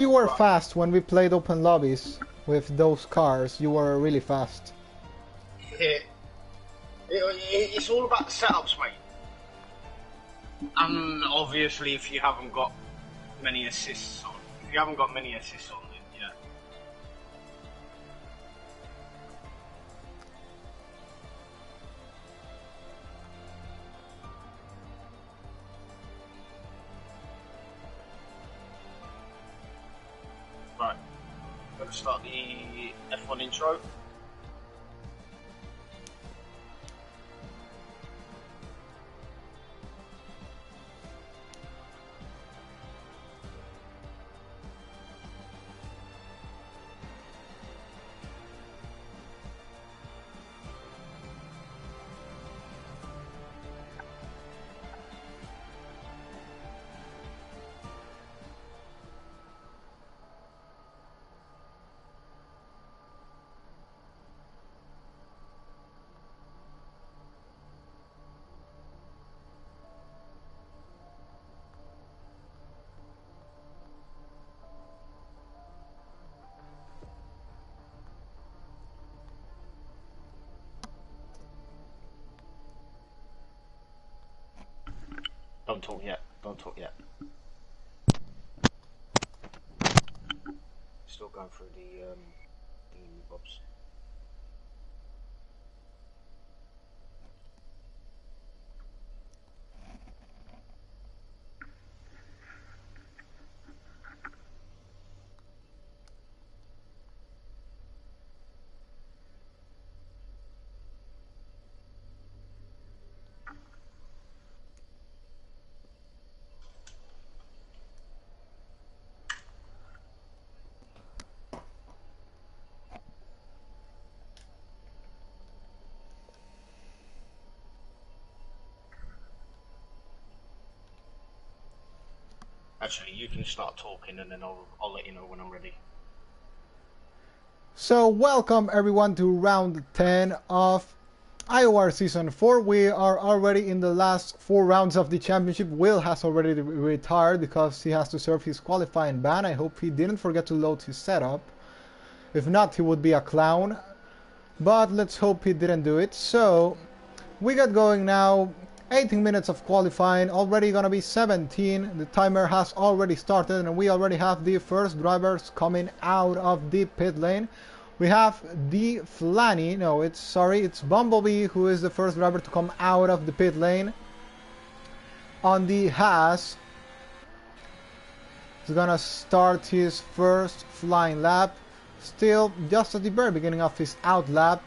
You were fast when we played open lobbies with those cars. You were really fast. It's all about the setups, mate. And obviously, if you haven't got many assists on, then yeah. Right, gonna start the F1 intro. Don't talk yet. Don't talk yet. Still going through the bobs. Actually, you can start talking and then I'll let you know when I'm ready. So welcome everyone to round 10 of IOR Season 4. We are already in the last 4 rounds of the championship. Will has already retired because he has to serve his qualifying ban. I hope he didn't forget to load his setup. If not, he would be a clown. But let's hope he didn't do it. So we got going now. 18 minutes of qualifying, already gonna be 17. The timer has already started and we already have the first drivers coming out of the pit lane. We have the Flanny, no, it's Bumblebee who is the first driver to come out of the pit lane. On the Haas, he's gonna start his first flying lap, still just at the very beginning of his out lap.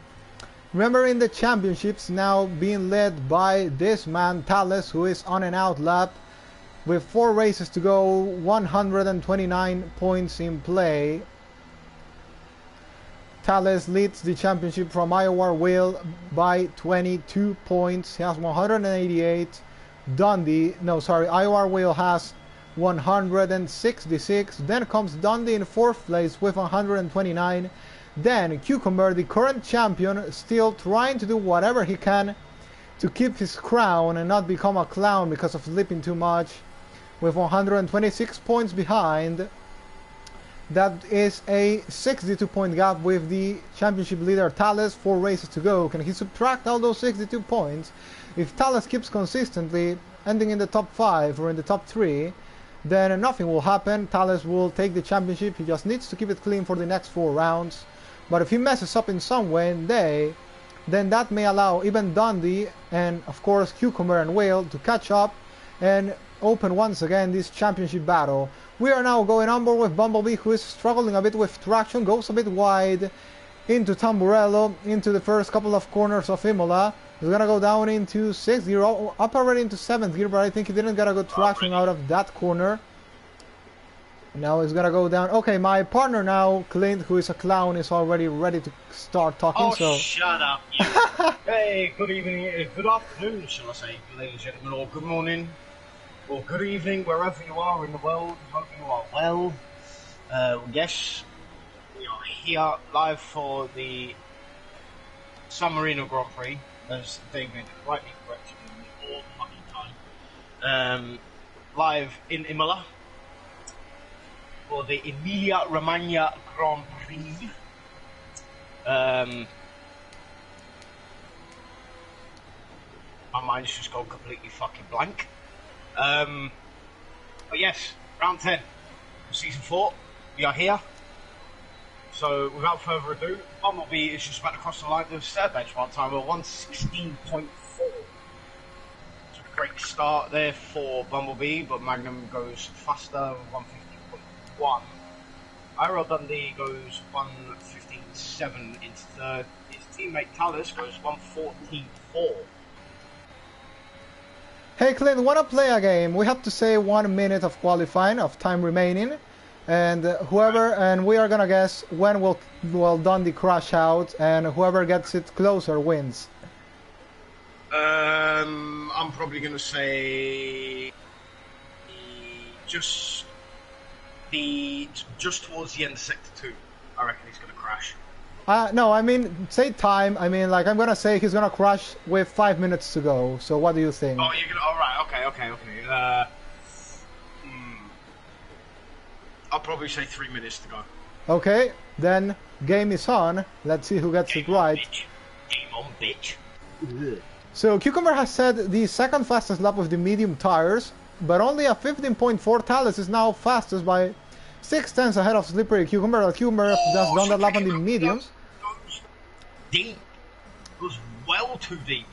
Remember, in the championships now being led by this man Thales, who is on an out lap with 4 races to go, 129 points in play. Thales leads the championship from IOR Will by 22 points. He has 188. IOR Will has 166. Then comes Dundee in 4th place with 129. Then Cucumber, the current champion, still trying to do whatever he can to keep his crown and not become a clown because of sleeping too much, with 126 points behind. That is a 62 point gap with the championship leader Thales. 4 races to go. Can he subtract all those 62 points? If Thales keeps consistently ending in the top 5 or in the top 3, then nothing will happen. Thales will take the championship. He just needs to keep it clean for the next 4 rounds. But if he messes up in some way, then that may allow even Dundee and of course Cucumber and Whale to catch up and open once again this championship battle. We are now going on board with Bumblebee, who is struggling a bit with traction, goes a bit wide into Tamburello, into the first couple of corners of Imola. He's gonna go down into 6th gear, up already into 7th gear, but I think he didn't get a good traction out of that corner. Now he's gonna go down. Okay, my partner now, Clint, who is a clown, is already ready to start talking. Oh, so shut up, you. Hey, good evening, good afternoon, shall I say, ladies and gentlemen, or good morning, or good evening, wherever you are in the world. Hope you are well. Yes, we are here live for the San Marino Grand Prix, as David rightly corrected me all the fucking time. Live in Imola. for the Emilia-Romagna Grand Prix. My mind's just gone completely fucking blank. But yes, round 10 of season 4. We are here. So without further ado, Bumblebee is just about to cross the line to set benchmark time of 116.4. It's a great start there for Bumblebee, but Magnum goes faster with 115.1. IOR Dundee goes 115.7 into third. His teammate Talus goes 114.4. Hey Clint, wanna play a game? We have to say 1 minute of qualifying, of time remaining, and we are gonna guess when will Dundee crash out, and whoever gets it closer wins. I'm probably gonna say just towards the end of sector 2. I reckon he's gonna crash. No, I mean, say time. I mean, like, I'm gonna say he's gonna crash with 5 minutes to go. So what do you think? Oh, you're gonna. All right. Okay. I'll probably say 3 minutes to go. Okay, then game is on. Let's see who gets it right. Game on, bitch. So Cucumber has set the second fastest lap with the medium tires, but only a 15.4. Talus is now fastest by 6 tenths ahead of Slippery Cucumber. Cucumber has done that lap on the mediums. Deep. Goes well too deep.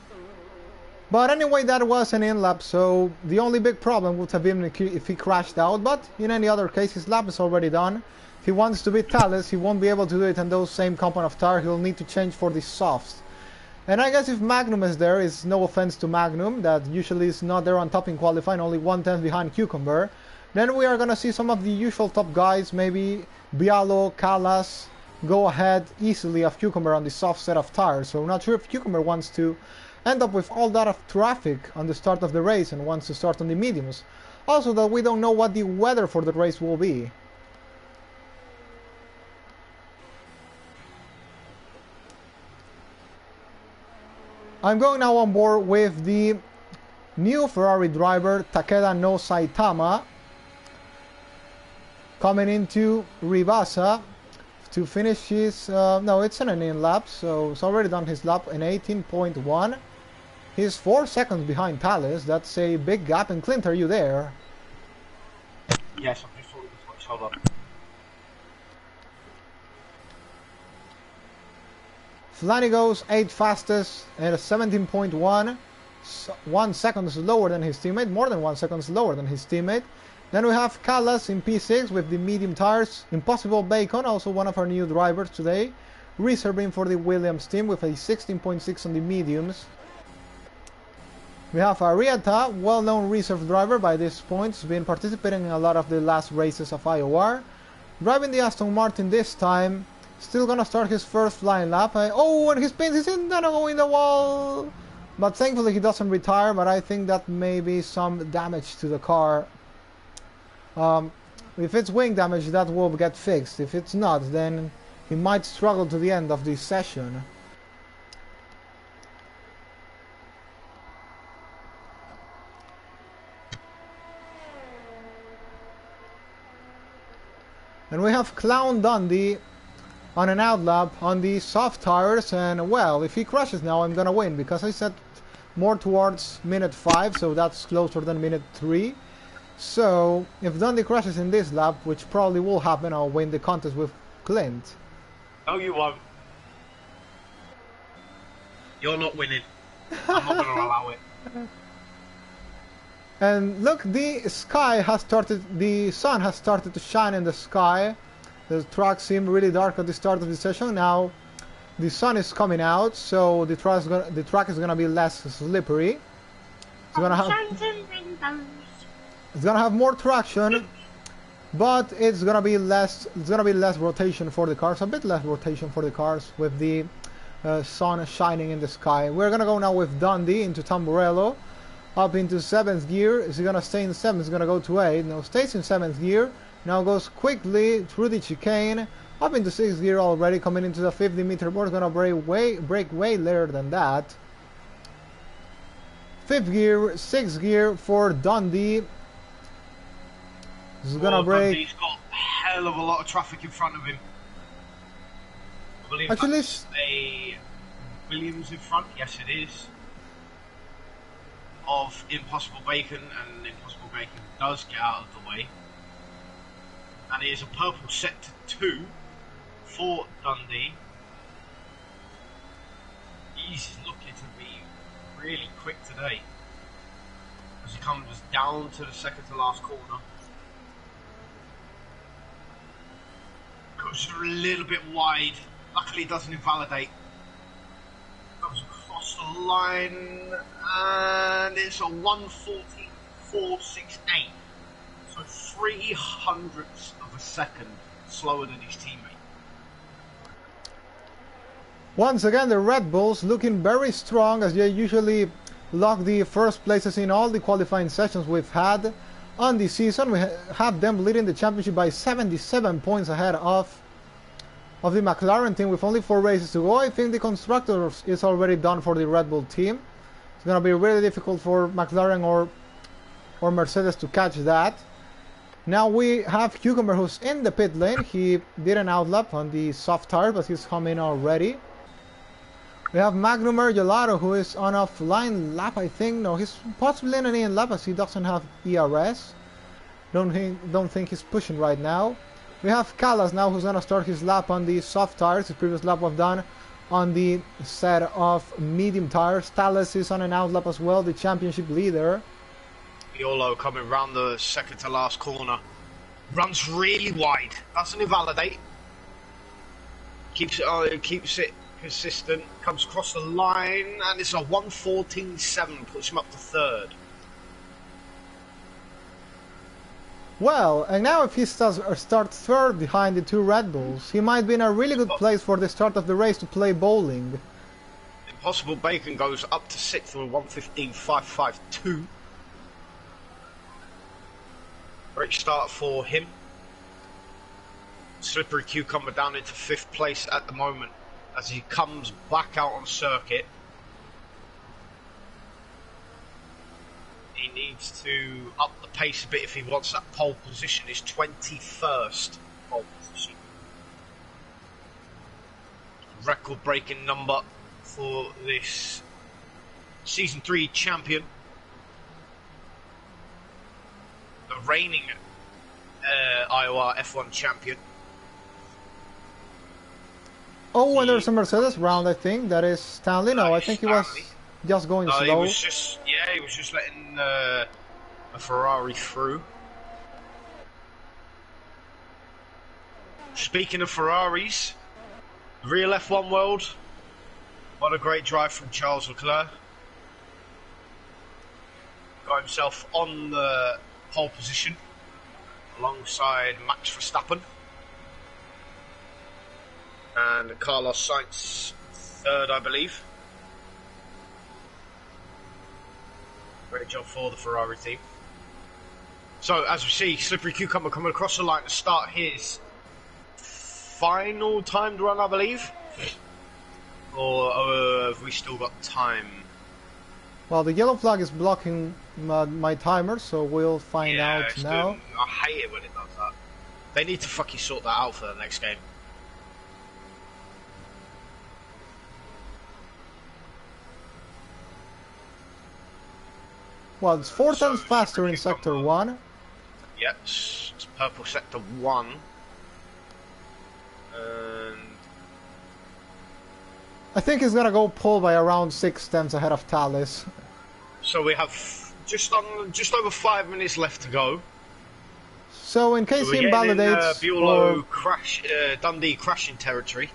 But anyway, that was an in-lap, so the only big problem would have been if he crashed out, but in any other case, his lap is already done. If he wants to beat Talus, he won't be able to do it on those same compound of tire. He'll need to change for the softs. And I guess if Magnum is there, it's no offense to Magnum, that usually is not there on top in qualifying, only 1/10 behind Cucumber. Then we are gonna see some of the usual top guys, maybe Bialo, Callas, go ahead easily of Cucumber on the soft set of tires. So I'm not sure if Cucumber wants to end up with all that of traffic on the start of the race and wants to start on the mediums. Also, that we don't know what the weather for the race will be. I'm going now on board with the new Ferrari driver Takeda no Saitama, coming into Ribasa to finish his, no, it's an in-lap, so he's already done his lap in 18.1. He's 4 seconds behind Talus. That's a big gap. And Clint, are you there? Yes, I'm just holding the switch. Hold on. Flanny goes 8th fastest at a 17.1. 1 second slower than his teammate, more than 1 second slower than his teammate. Then we have Callas in P6 with the medium tires. Impossible Bacon, also one of our new drivers today, reserving for the Williams team with a 16.6 on the mediums. We have Arieta, well-known reserve driver by this point. He's been participating in a lot of the last races of IOR. Driving the Aston Martin this time. Still gonna start his first flying lap. Oh, and he spins, he's gonna go in the wall. But thankfully he doesn't retire, but I think that may be some damage to the car. If it's wing damage, that will get fixed. If it's not, then he might struggle to the end of the session. And we have Clown Dundee on an outlap on the soft tires, and well, if he crashes now, I'm gonna win, because I set more towards minute 5, so that's closer than minute 3. So if Dundee crashes in this lap, which probably will happen, I'll win the contest with Clint. No, you won't. You're not winning. I'm not gonna allow it. And look, the sky has started, the sun has started to shine in the sky. The track seemed really dark at the start of the session. Now the sun is coming out, so the track is gonna be less slippery. It's gonna have more traction, but it's gonna be less rotation for the cars, a bit less rotation for the cars with the sun shining in the sky. We're gonna go now with Dundee into Tamburello. Up into 7th gear. Is he gonna stay in 7th? Is gonna go to 8. No, stays in 7th gear. Now goes quickly through the chicane. Up into 6th gear already. Coming into the 50-meter board. Gonna brake way later than that. 5th gear, 6th gear for Dundee. He's gonna brake. Dundee's got hell of a lot of traffic in front of him. I believe Actually, that's a Williams in front. Yes, it is. Of Impossible Bacon, and Impossible Bacon does get out of the way. And it is a purple set to 2 for Dundee. He's looking to be really quick today as he comes down to the second to last corner. Goes a little bit wide. Luckily, it doesn't invalidate. Goes across the line, and it's a 1:14.468. So 0.03 of a second slower than his teammate. Once again, the Red Bulls looking very strong as they usually lock the first places in all the qualifying sessions we've had on the season. We have them leading the championship by 77 points ahead of the McLaren team with only 4 races to go. I think the Constructors is already done for the Red Bull team. It's going to be really difficult for McLaren or Mercedes to catch that. Now we have Cucumber, who's in the pit lane. He did an outlap on the soft tire, but he's come in already. We have Magnumer Gelato, who is on a flying lap, I think. No, he's possibly in an in lap as he doesn't have ERS. Don't think he's pushing right now. We have Callas now, who's gonna start his lap on the soft tires. His previous lap was done on the set of medium tires. Thales is on an outlap as well, the championship leader. Iolo coming round the second to last corner. Runs really wide. Doesn't invalidate. Keeps it consistent. Comes across the line, and it's a 1:14.7. Puts him up to third. Well, and now if he starts third behind the 2 Red Bulls, he might be in a really good place for the start of the race to play bowling. Impossible Bacon goes up to 6th with 1:15.552. Great start for him. Slippery Cucumber down into 5th place at the moment as he comes back out on circuit. He needs to up the pace a bit if he wants that pole position, his 21st pole position. Record-breaking number for this Season 3 champion. The reigning IOR F1 champion. Oh, and there's a Mercedes round, I think. That is Stanley. No, I think he was just going slow. He was just letting a Ferrari through. Speaking of Ferraris, real F1 world. What a great drive from Charles Leclerc. Got himself on the pole position alongside Max Verstappen. And Carlos Sainz third, I believe. Great job for the Ferrari team. So, as we see, Slippery Cucumber coming across the line to start his final timed run, I believe. Or have we still got time? Well, the yellow flag is blocking my timer, so we'll find out now. I hate it when it does that. They need to fucking sort that out for the next game. Well, it's 4 times faster in Sector 1. Yep, it's purple Sector 1. And I think he's gonna go pole by around 6 tenths ahead of Thales. So we have just over 5 minutes left to go. So in case he invalidates, Buelow Dundee crashing territory.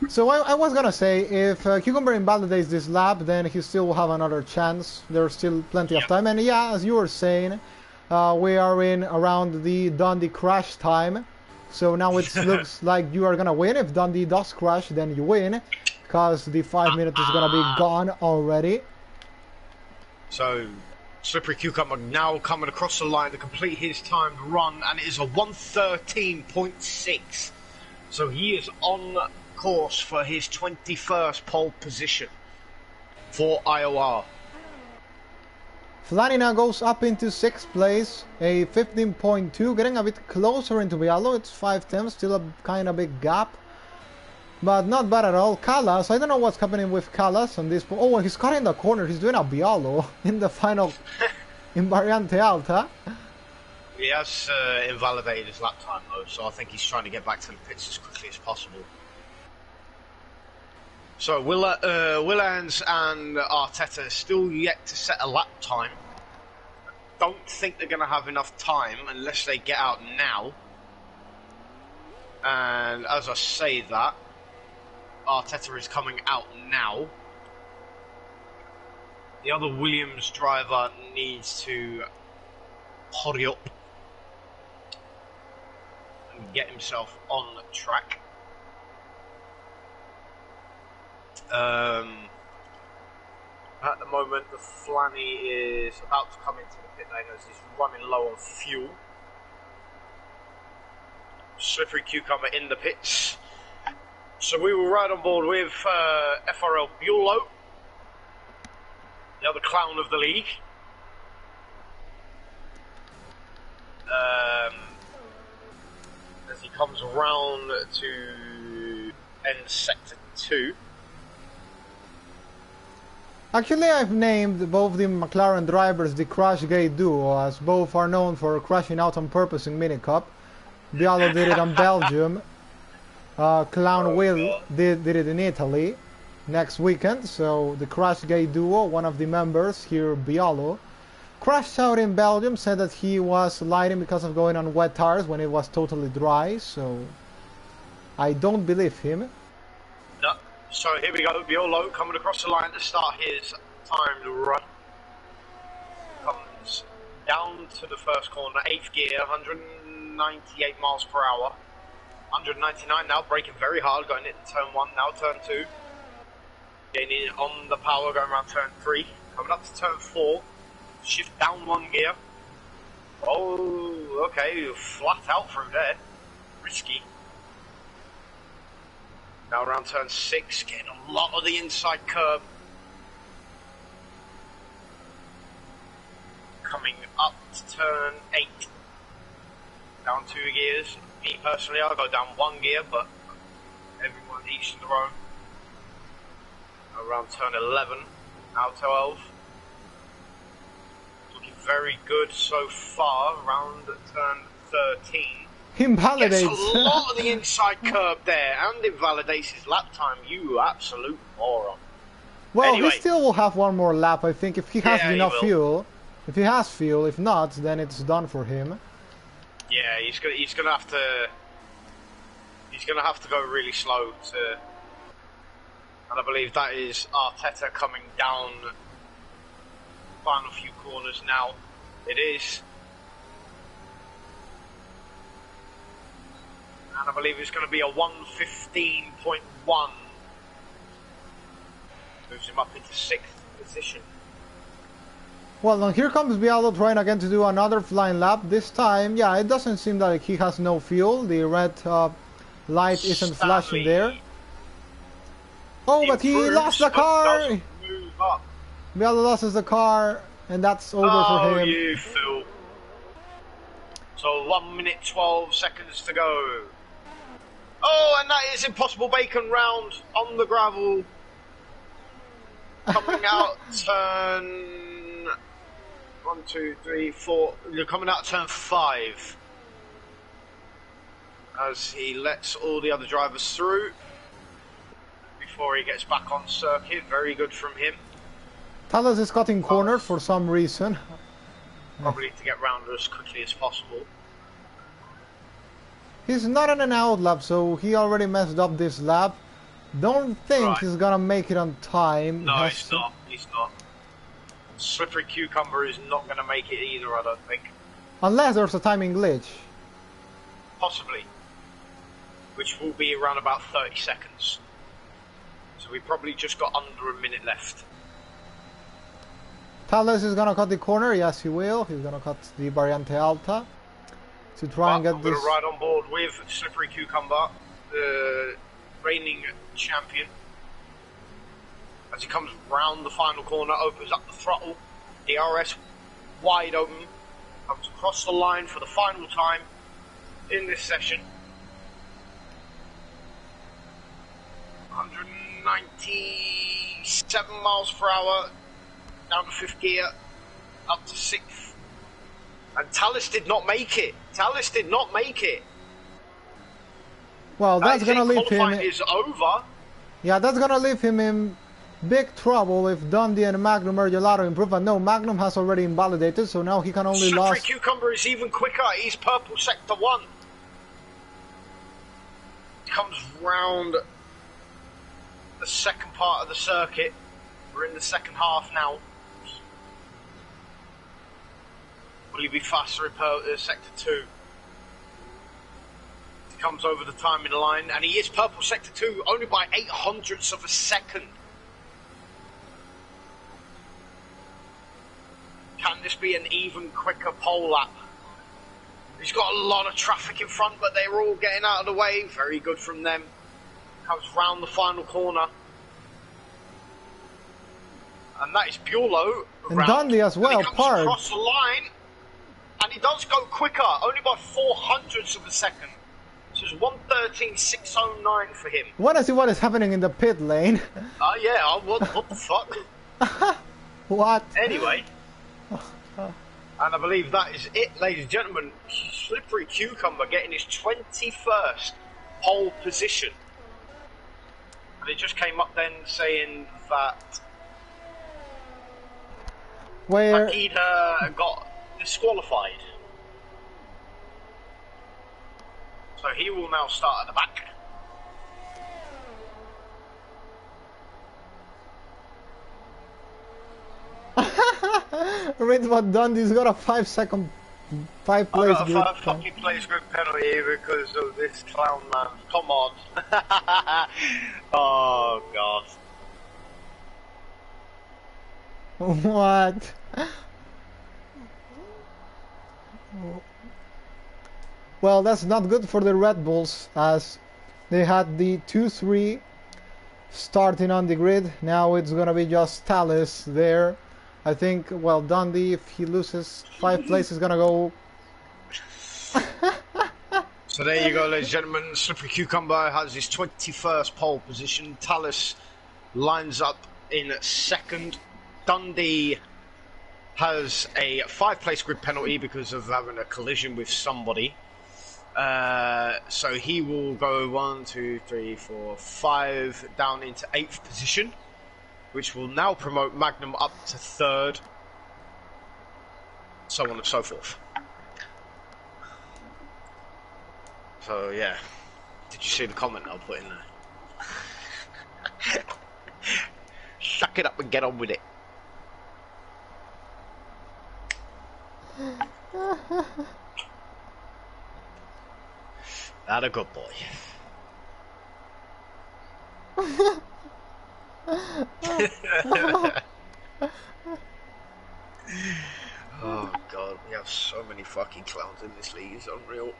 So I was gonna say, if Cucumber invalidates this lap, then he still will have another chance. There's still plenty of time. And yeah, as you were saying, we are in around the Dundee crash time. So now it looks like you are gonna win. If Dundee does crash, then you win, because the 5 minutes is gonna be gone already. So Slippery Cucumber now coming across the line to complete his timed run, and it is a 1:13.6. So he is on course for his 21st pole position for IOR. Flanina goes up into 6th place, a 15.2, getting a bit closer into Bialo. It's 5 tenths, still a kind of big gap, but not bad at all. Callas, I don't know what's happening with Callas on this. Oh, he's cutting the corner. He's doing a Bialo in the final in Variante Alta. He has invalidated his lap time though, so I think he's trying to get back to the pits as quickly as possible. So Willans and Arteta still yet to set a lap time. I don't think they're going to have enough time unless they get out now. And as I say that, Arteta is coming out now. The other Williams driver needs to hurry up and get himself on track. At the moment, the Flanny is about to come into the pit lane as he's running low on fuel. Slippery Cucumber in the pits. So we will ride on board with FRL Bulow, the other clown of the league. As he comes around to end sector 2. Actually, I've named both the McLaren drivers the Crash Gate Duo, as both are known for crashing out on purpose in Mini Cup. Bialo did it in Belgium. Clown Will did it in Italy next weekend. So the Crash Gate Duo, one of the members here, Bialo, crashed out in Belgium, said that he was sliding because of going on wet tires when it was totally dry. So I don't believe him. No. So here we go, Biolo coming across the line to start his timed run. Comes down to the first corner, 8th gear, 198 miles per hour. 199 now, braking very hard, going into turn 1, now turn 2. Gaining on the power, going around turn 3. Coming up to turn 4, shift down 1 gear. Oh, okay, flat out through there. Risky. Now around turn 6, getting a lot of the inside curb. Coming up to turn 8. Down 2 gears. Me personally, I'll go down 1 gear, but everyone each to their own. Around turn 11, now 12. Looking very good so far, around turn 13. Invalidates. Gets a lot of the inside curb there and invalidates his lap time, you absolute moron. Well, anyway, he still will have one more lap, I think, if he has enough fuel. If he has fuel, if not, then it's done for him. Yeah, he's gonna have to go really slow to, and I believe that is Arteta coming down final few corners now. It is. And I believe it's going to be a 1:15.1. Moves him up into 6th position. Well, now here comes Bialo trying again to do another flying lap. This time, yeah, it doesn't seem like he has no fuel. The red light isn't flashing there. Oh, but he lost the car! Bialo loses the car, and that's over for him. Oh, you fool. So 1 minute 12 seconds to go. Oh, and that is Impossible Bacon round on the gravel. Coming out turn 1, 2, 3, 4. You're coming out turn 5. As he lets all the other drivers through before he gets back on circuit. Very good from him. Talas is cutting corners for some reason. Probably to get round as quickly as possible. He's not in an out lap, so he already messed up this lap. Don't think he's gonna make it on time. No, he's not. He's not. Slippery Cucumber is not gonna make it either, I don't think. Unless there's a timing glitch. Possibly. Which will be around about 30 seconds. So we probably just got under a minute left. Thales is gonna cut the corner, yes he will. He's gonna cut the Variante Alta to try and get this. I'm gonna ride on board with Slippery Cucumber, the reigning champion. As he comes round the final corner, opens up the throttle. DRS wide open. Comes across the line for the final time in this session. 197 miles per hour, down to 5th gear, up to 6th. And Tallis did not make it. Tallis did not make it. Well, that's going to leave him... Qualifying is over. Yeah, that's going to leave him in big trouble if Dundee and Magnum or Gelato improve. But no, Magnum has already invalidated, so now he can only lose. Slippery Cucumber is even quicker. He's purple sector 1. Comes round the second part of the circuit. We're in the second half now. Will he be faster in sector 2? He comes over the timing line, and he is purple sector 2 only by 0.08 of a second. Can this be an even quicker pole lap? He's got a lot of traffic in front, but they're all getting out of the way. Very good from them. Comes round the final corner. And that is Buelow. And Dundee as well, and he comes across the line. And he does go quicker, only by 0.04 of a second. This is 1:13.609 for him. I want to see what is happening in the pit lane. Oh yeah, what the fuck? What? Anyway. And I believe that is it, ladies and gentlemen. Slippery Cucumber getting his 21st pole position. And it just came up then saying that he'd got disqualified. So he will now start at the back. Read what Dundee's got a 5 place group. I got a 5 place group penalty because of this clown man. Come on. Oh god. What? Well, that's not good for the Red Bulls, as they had the 2-3 starting on the grid. Now it's gonna be just Tallis there. I think, well, Dundee, if he loses 5 places, is gonna go. So there you go, ladies and gentlemen. Slippery Cucumber has his 21st pole position. Tallis lines up in 2nd. Dundee has a 5 place grid penalty because of having a collision with somebody. So he will go 1, 2, 3, 4, 5 down into 8th position, which will now promote Magnum up to 3rd, so on and so forth. So yeah, did you see the comment I'll put in there? Suck it up and get on with it. That a good boy. Oh god, we have so many fucking clowns in this league, it's unreal.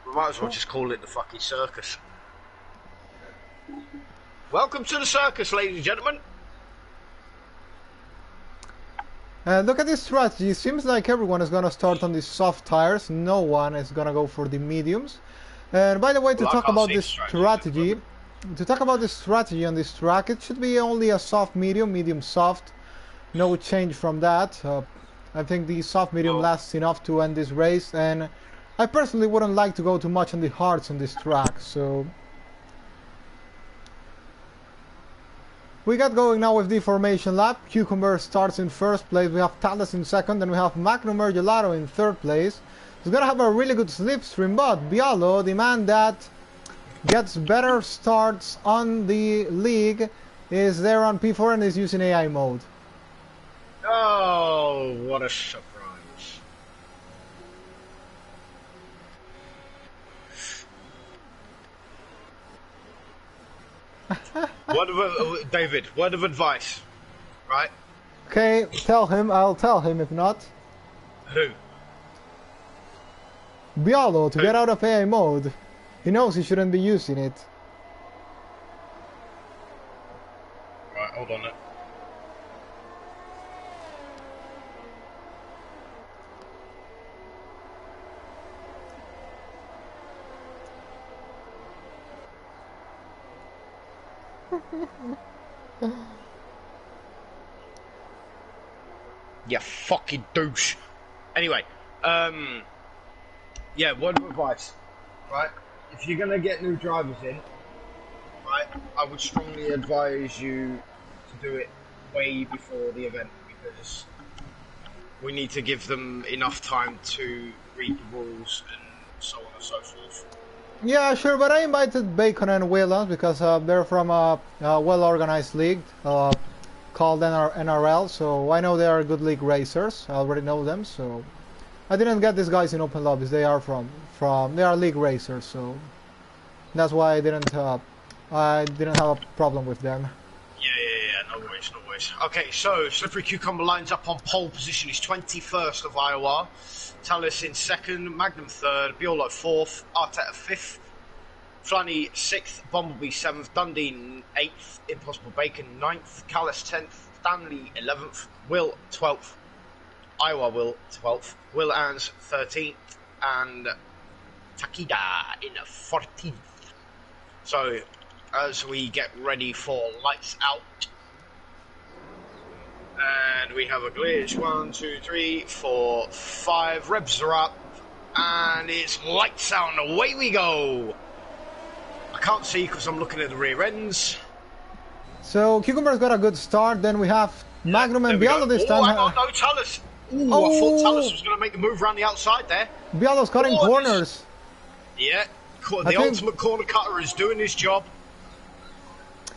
We might as well just call it the fucking circus. Welcome to the circus, ladies and gentlemen. Look at this strategy. It seems like everyone is gonna start on these soft tires. No one is gonna go for the mediums. And by the way, to talk about this strategy, on this track, it should be only a soft medium, medium soft. No change from that. I think the soft medium lasts enough to end this race, and I personally wouldn't like to go too much on the hards on this track. So we got going now with the formation lap. Cucumber starts in 1st place, we have Tallis in 2nd, and we have Magnum Gelato in 3rd place. He's gonna have a really good slipstream, but Bialo, the man that gets better starts on the league, is there on P4 and is using AI mode. Oh, what a surprise. David, word of advice, right? Okay, tell him, I'll tell him if not. Who? Bialo, to get out of AI mode. He knows he shouldn't be using it. Right, hold on. You fucking douche. Anyway, yeah, word of advice, right? If you're gonna get new drivers in, right, I would strongly advise you to do it way before the event because we need to give them enough time to read the rules and so on and so forth. Yeah, sure, but I invited Bacon and Williams because they're from a well-organized league called NRL, so I know they are good league racers. I already know them, so I didn't get these guys in open lobbies. They are they are league racers, so that's why I didn't have a problem with them. Yeah, no worries. Okay, so Slippery Cucumber lines up on pole position. He's 21st of IOR. Tallis in second, Magnum third, Biolo fourth, Arteta fifth, Flanny sixth, Bumblebee seventh, Dundee eighth, Impossible Bacon ninth, Callis 10th, Stanley 11th, Will 12th, Iowa Will 12th, Will Ans 13th, and Takida in 14th. So, as we get ready for lights out, and we have a glitch. 1, 2, 3, 4, 5. Revs are up, and it's lights out, and away we go. I can't see because I'm looking at the rear ends. So Cucumber's got a good start. Then we have Magnum and Bialo this time. Hang on, no, Tallis. I thought Tallis was going to make the move around the outside there. Bialo's cutting corners. Yeah, the ultimate corner cutter is doing his job.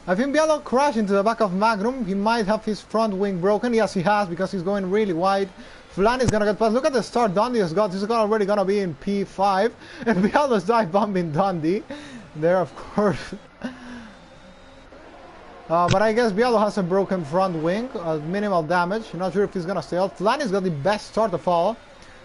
I think Bialo crashed into the back of Magnum. He might have his front wing broken. Yes, he has, because he's going really wide. Flan is going to get past. Look at the start Dundee has got. He's already going to be in P5. And Bialo's dive bombing Dundee. There, of course. But I guess Bialo has a broken front wing. Minimal damage. Not sure if he's going to stay out. Flan has got the best start of all.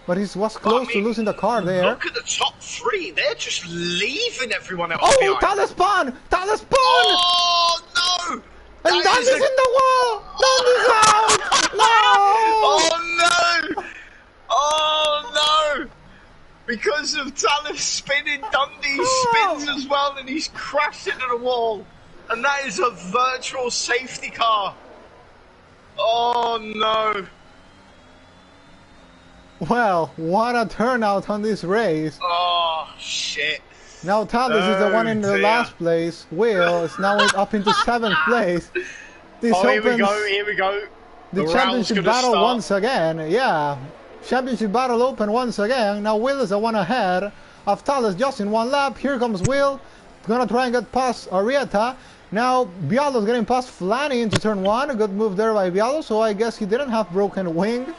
But he was close to losing the car there. Look at the top three. They're just leaving everyone else behind. Talisman! Talisman! Oh, no! And Dundee's in the wall! Dundee's out! No! Oh, no! Oh, no! Because of Talis spinning, Dundee spins as well, and he's crashed into the wall. And that is a virtual safety car. Oh, no. Well, what a turnout on this race. Oh, shit. Now Talis is the one in the last place. Will is now up into 7th place. This opens, here we go. The championship battle once again. Yeah, championship battle open once again. Now Will is the one ahead of Talis just in one lap. Here comes Will. Gonna try and get past Arietta. Now Bialo's getting past Flanny into turn 1. A good move there by Bialo, so I guess he didn't have broken wing.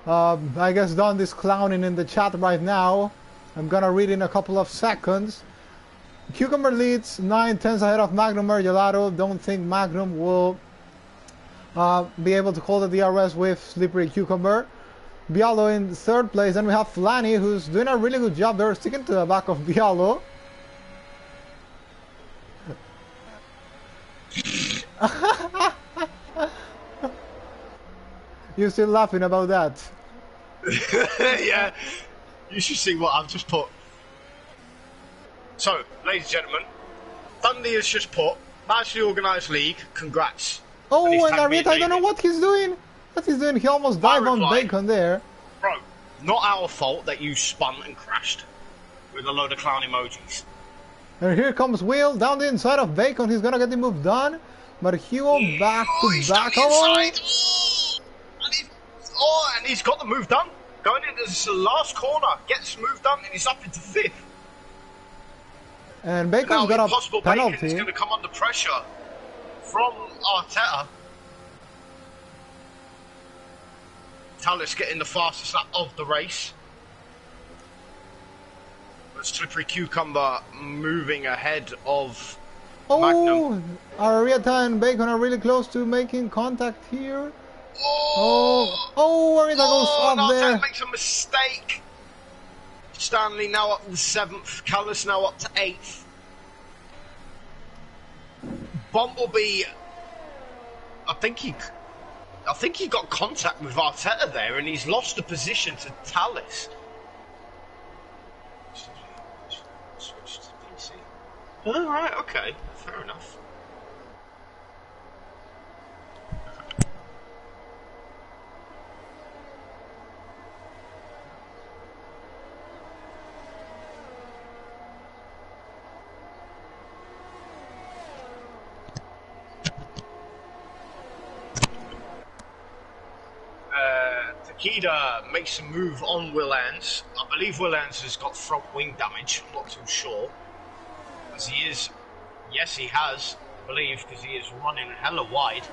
I guess Don is clowning in the chat right now. I'm gonna read in a couple of seconds. Cucumber leads 9/10 ahead of Magnum Gelato. Don't think Magnum will be able to call the DRS with Slippery Cucumber. Bialo in 3rd place. Then we have Flanny, who's doing a really good job there, sticking to the back of Bialo. You're still laughing about that? Yeah, you should see what I've just put. So, ladies and gentlemen, Dundee has just put Match the Organised League, congrats. Oh, and Arietta, I don't know what he's doing. What he's doing, he almost dived on Bacon there. Bro, not our fault that you spun and crashed with a load of clown emojis. And here comes Will down the inside of Bacon. He's gonna get the move done, but he will back to back. And he's got the move done. Going into this last corner, gets the move done, and he's up into 5th. And Bacon's got a penalty. Bacon's going to come under pressure from Arteta. Talis getting the fastest lap of the race. But Slippery Cucumber moving ahead of Magnum. Arietta and Bacon are really close to making contact here. Arietta goes up there. Makes a mistake. Stanley now up to 7th. Callis now up to 8th. Bumblebee, I think he got contact with Arteta there, and he's lost the position to Talis. Switch to PC. All right, okay, fair enough. he'd make some move on Will Ants. I believe Will Ants has got front wing damage. I'm not too sure. As he is, yes, he has. I believe because he is running hella wide.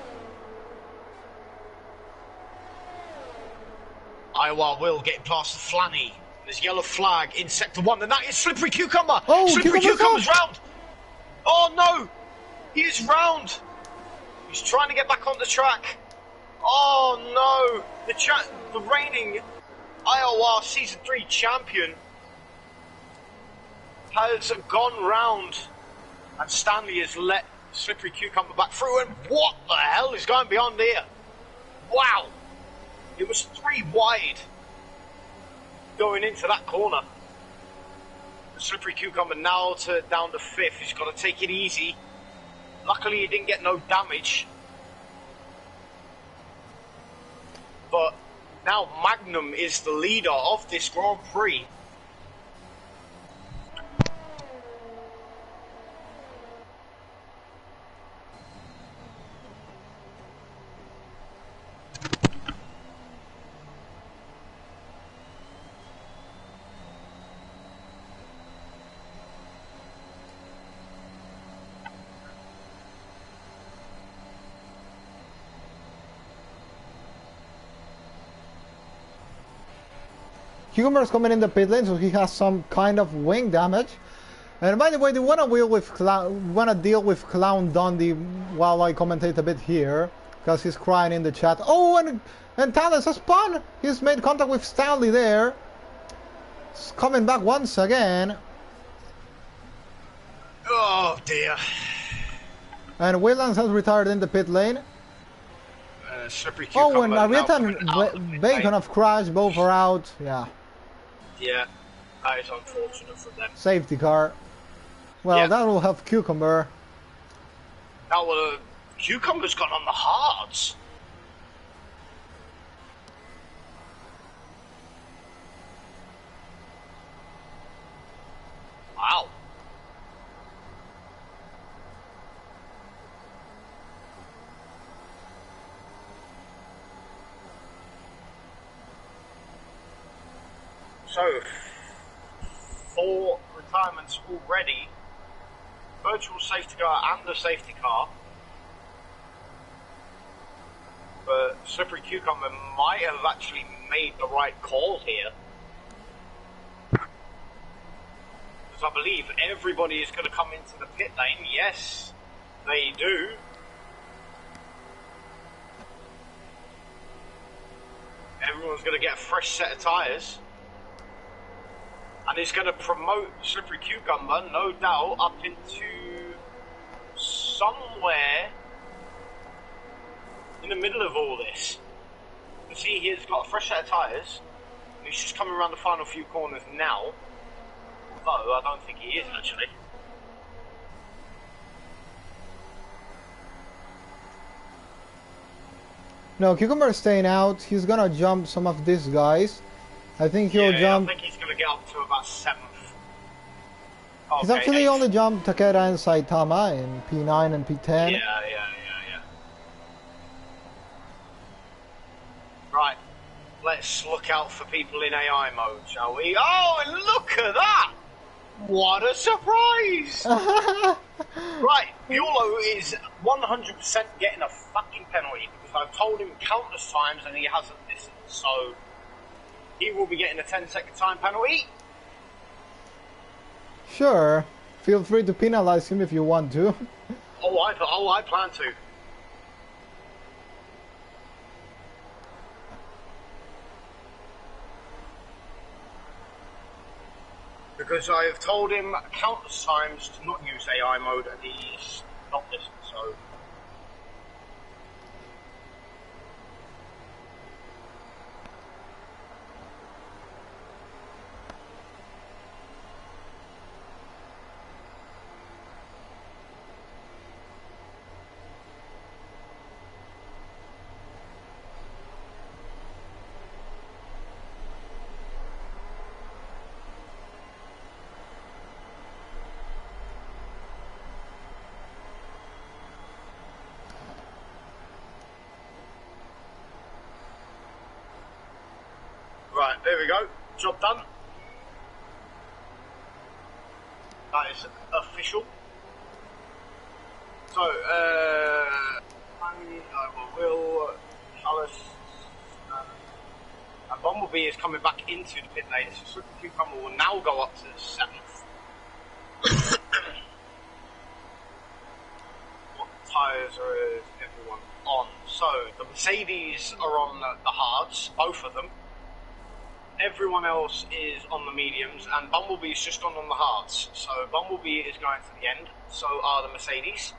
IOR Will getting past the Flanny. There's yellow flag in sector 1, and that is Slippery Cucumber. Oh, Slippery Cucumber's round. Oh no, he is round. He's trying to get back on the track. Oh no, the reigning IOR Season 3 champion has gone round, and Stanley has let Slippery Cucumber back through, and what the hell is going beyond here? Wow, it was 3 wide going into that corner. The Slippery Cucumber now down to 5th. He's got to take it easy. Luckily he didn't get no damage. But now Magnum is the leader of this Grand Prix. Cucumber's coming in the pit lane, so he has some kind of wing damage. And by the way, do you want to deal with Clown Dundee while I commentate a bit here? Because he's crying in the chat. Oh, and Talus has spun! He's made contact with Stanley there. He's coming back once again. Oh dear. And Waylands has retired in the pit lane. Slippery Cucumber. Oh, and Marietta and Bacon have crashed, both are out. Yeah. Yeah, that is unfortunate for them. Safety car. Well, yeah. that will help Cucumber. Now, Cucumber's gone on the hards. Wow. So, 4 retirements already. Virtual safety car and the safety car. But Slippery Cucumber might have actually made the right call here. Because I believe everybody is going to come into the pit lane. Yes, they do. Everyone's going to get a fresh set of tyres. And it's going to promote Slippery Cucumber, no doubt, up into somewhere in the middle of all this. You can see he's got a fresh set of tyres. And he's just coming around the final few corners now. Although, I don't think he is, actually. No, Cucumber is staying out. He's going to jump some of these guys. I think he'll jump. I think he's going to get up to about 7th. Okay, He's actually 8th. only jumped Takeda and Saitama in P9 and P10. Yeah. Right, let's look out for people in AI mode, shall we? Oh, and look at that! What a surprise! Right, Buelow is 100% getting a fucking penalty because I've told him countless times and he hasn't listened, so he will be getting a 10-second time penalty. Sure. Feel free to penalize him if you want to. I plan to. Because I have told him countless times to not use AI mode and he's not listening, so... there we go. Job done. That is official. So, Will, Alice, and Bumblebee is coming back into the pit lane, so Super Cucumber will now go up to the 7th. What tyres are everyone on? So, the Mercedes are on the hards, both of them. Everyone else is on the mediums, and Bumblebee is just on the hards. So, Bumblebee is going to the end, so are the Mercedes.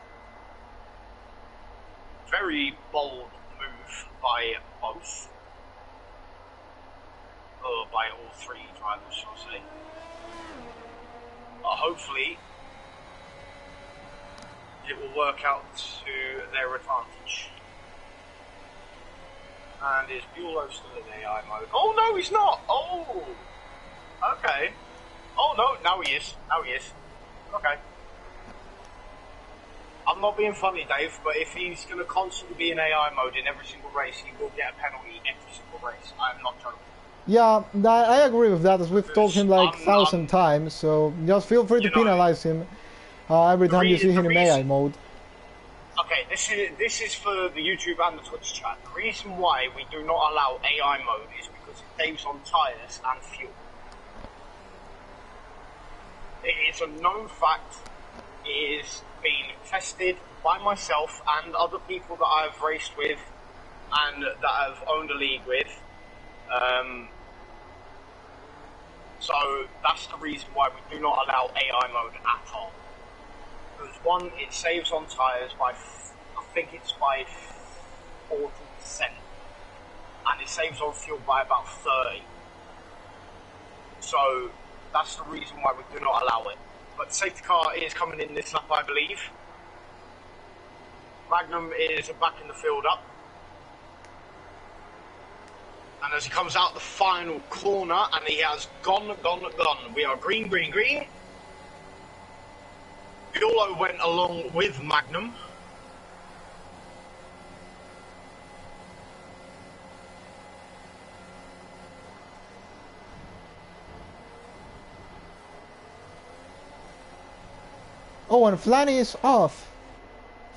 Very bold move by both. Or by all three drivers, shall I say. But hopefully, it will work out to their advantage. And is Buelow still in AI mode? Oh no, he's not! Oh! Okay. Oh no, now he is. Now he is. Okay. I'm not being funny, Dave, but if he's going to constantly be in AI mode in every single race, he will get a penalty every single race. I'm not joking. Yeah, I agree with that, as we've told him like 1,000 times, so just feel free to penalize him every time you see him in AI mode. Okay, this is for the YouTube and the Twitch chat. The reason why we do not allow AI mode is because it saves on tyres and fuel. It is a known fact. It is being tested by myself and other people that I've raced with and that I've owned a league with. So that's the reason why we do not allow AI mode at all. Because one, it saves on tyres by, I think it's by 40%, and it saves on fuel by about 30%. So that's the reason why we do not allow it. But the safety car is coming in this lap, I believe. Magnum is backing the field up. And as he comes out the final corner, and he has gone. We are green. Buelow went along with Magnum. Oh, and Flanny is off.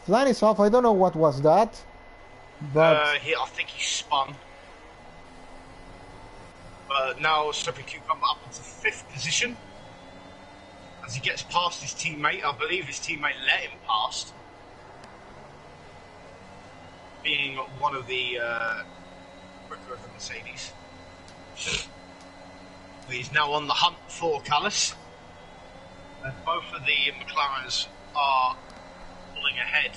Flanny's off. I don't know what was that, but I think he spun. Now Super Cucumber up into 5th position as he gets past his teammate. I believe his teammate let him past, being one of the quicker of the Mercedes. He's now on the hunt for Callis. Both of the McLarens are pulling ahead.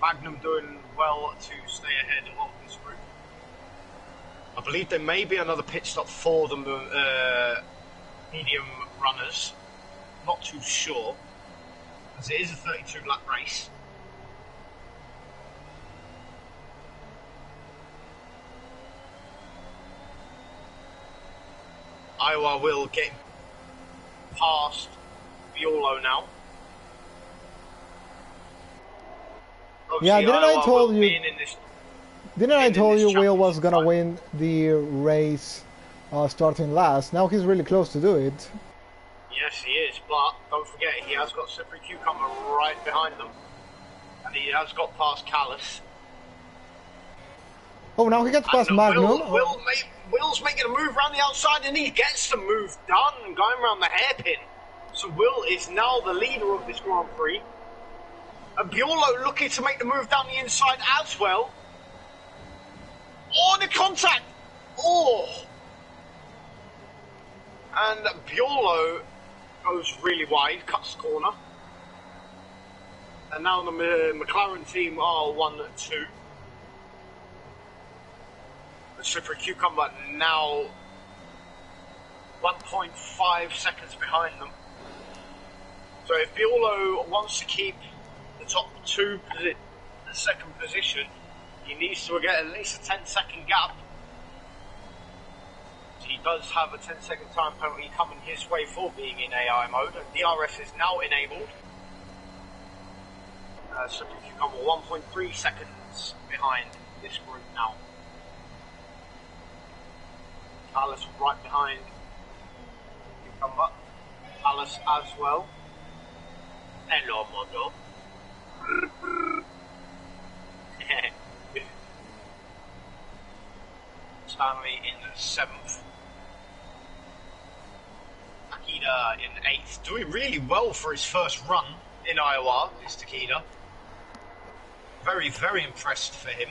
Magnum doing well to stay ahead of this group. I believe there may be another pit stop for the medium runners. Not too sure, as it is a 32 lap race. IOR will get past Buelow now. Obviously, yeah, didn't I told you? Didn't I told you Will was gonna win the race starting last? Now he's really close to do it. Yes, he is, but don't forget he has got Super Cucumber right behind them, and he has got past Callis. Oh, now he gets past Magnum. Will's making a move around the outside, and he gets the move done, going around the hairpin. So Will is now the leader of this Grand Prix. And Buelow looking to make the move down the inside as well. Oh, the contact! Oh! And Buelow goes really wide, cuts the corner. And now the McLaren team are 1-2. The Super Cucumber now 1.5 seconds behind them. So if Buelow wants to keep the top two, the second position, he needs to get at least a 10-second gap. he does have a 10-second time penalty coming his way for being in AI mode. DRS is now enabled. Super Cucumber 1.3 seconds behind this group now. Alice right behind Cucumber. Alice as well. Hello, Mondo. Stanley in 7th. Takeda in 8th. Doing really well for his first run in IOR is Takeda. Very, very impressed for him.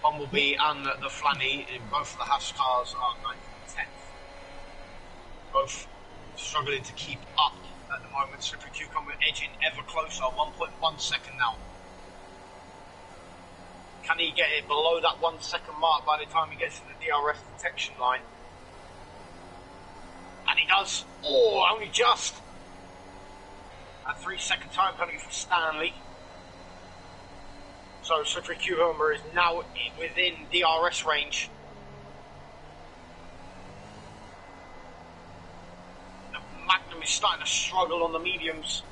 Bumblebee and the Flanny in both of the Haas cars are 9th and 10th. Both struggling to keep up at the moment. Super Cucumber edging ever closer, 1.1 second now. Can he get it below that 1 second mark by the time he gets to the DRS detection line? And he does. Oh, only just. A 3-second time penalty for Stanley. So Super Cucumber is now within DRS range. The Magnum is starting to struggle on the mediums.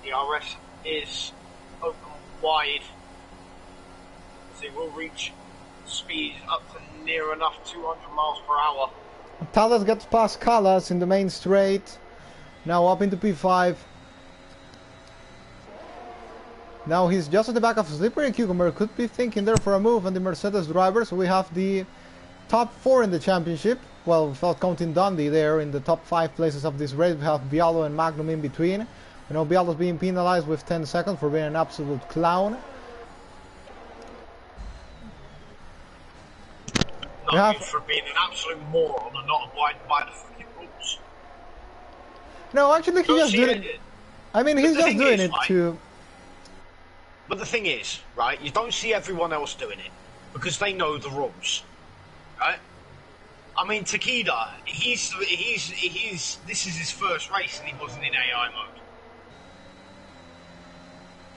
DRS is open wide. So he will reach speed up to near enough 200 miles per hour. Talas gets past Callas in the main straight. Now up into P5. Now he's just at the back of Slippery Cucumber. Could be thinking there for a move on the Mercedes driver. So we have the top 4 in the championship. Well, without counting Dundee there in the top 5 places of this race. We have Bialo and Magnum in between. You know, Bialo's being penalized with 10 seconds for being an absolute clown. Not for being an absolute moron and not abiding by the fucking rules. No, actually he just did it. I mean, he's just doing it to... But the thing is, right, you don't see everyone else doing it because they know the rules, right? I mean, Takeda, this is his first race and he wasn't in AI mode.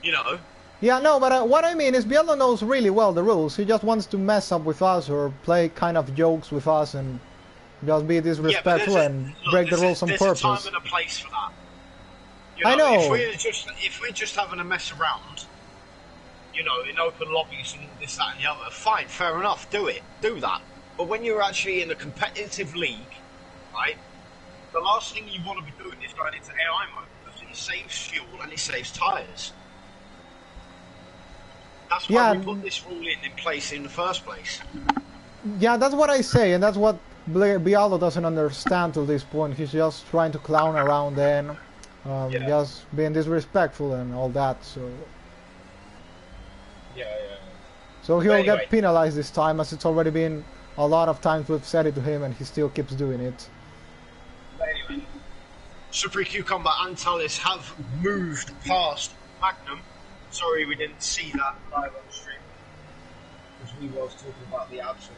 You know? Yeah, no, but what I mean is Bialo knows really well the rules. He just wants to mess up with us or play kind of jokes with us and just be disrespectful and break the rules on purpose. There's a time and a place for that. You know, I know. If we're just having a mess around, you know, in open lobbies and this, that and the other, fine, fair enough, do that. But when you're actually in a competitive league, right, the last thing you want to be doing is going into AI mode because it saves fuel and it saves tyres. That's why we put this rule in place in the first place. Yeah, that's what I say, and that's what Bialo doesn't understand to this point. He's just trying to clown around and just being disrespectful and all that, so... Yeah. So he'll get penalized this time, as it's already been a lot of times we've said it to him and he still keeps doing it. But anyway, Super Cucumber and Talis have moved past Magnum. Sorry we didn't see that live on stream, because we was talking about the absolute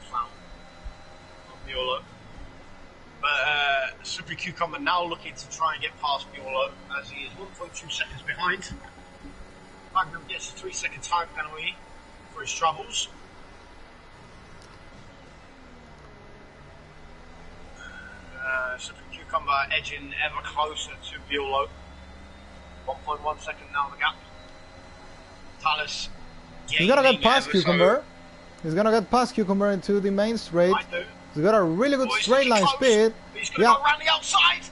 clown of Biolo. But Super Cucumber now looking to try and get past Biolo, as he is 1.2 seconds behind. Magnum gets a 3-second time penalty for his troubles. Super Cucumber edging ever closer to Biolo. 1.1 second now the gap. Talis. He's gonna get past Cucumber. He's gonna get past Cucumber into the main straight. He's got a really good straight line speed. He's gonna go around the outside.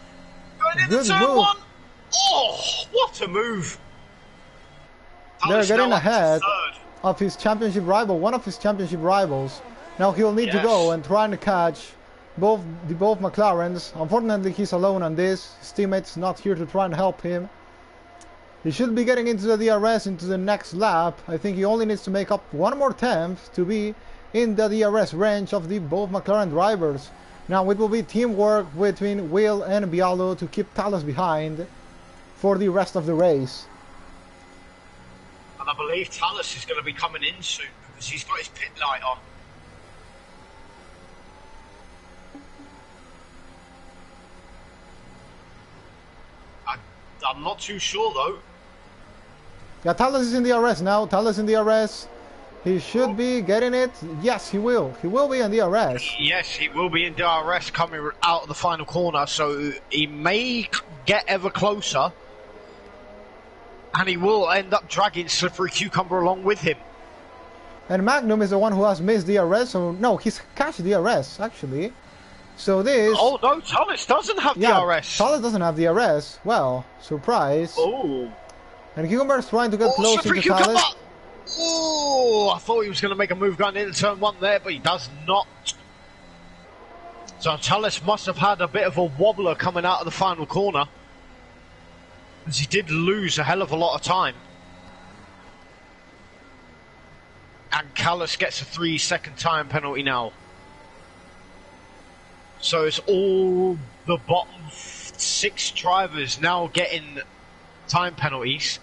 Going into turn 1. Oh, what a move! They're getting ahead of his championship rival, one of his championship rivals. Now he'll need to go and try and catch both McLarens. Unfortunately, he's alone on this. His teammate's not here to try and help him. He should be getting into the DRS into the next lap. I think he only needs to make up one more attempt to be in the DRS range of the both McLaren drivers. Now it will be teamwork between Will and Bialo to keep Talas behind for the rest of the race. And I believe Talas is going to be coming in soon because he's got his pit light on. I'm not too sure though. Yeah, Talas is in the DRS now. Talas in the DRS. He should be getting it. Yes, he will. He will be in DRS. Yes, he will be in DRS coming out of the final corner, so he may get ever closer. And he will end up dragging Slippery Cucumber along with him. And Magnum is the one who has missed DRS, so no, he's catch DRS actually. So this... Oh no, Thomas doesn't have DRS. Thomas doesn't have DRS. Well, surprise. Oh. And Cucumber is trying to get close Slippery into Cucumber! Thomas. Oh, I thought he was going to make a move going into turn 1 there, but he does not. So Tallis must have had a bit of a wobbler coming out of the final corner, as he did lose a hell of a lot of time. And Callis gets a 3-second time penalty now. So it's all the bottom 6 drivers now getting time penalties.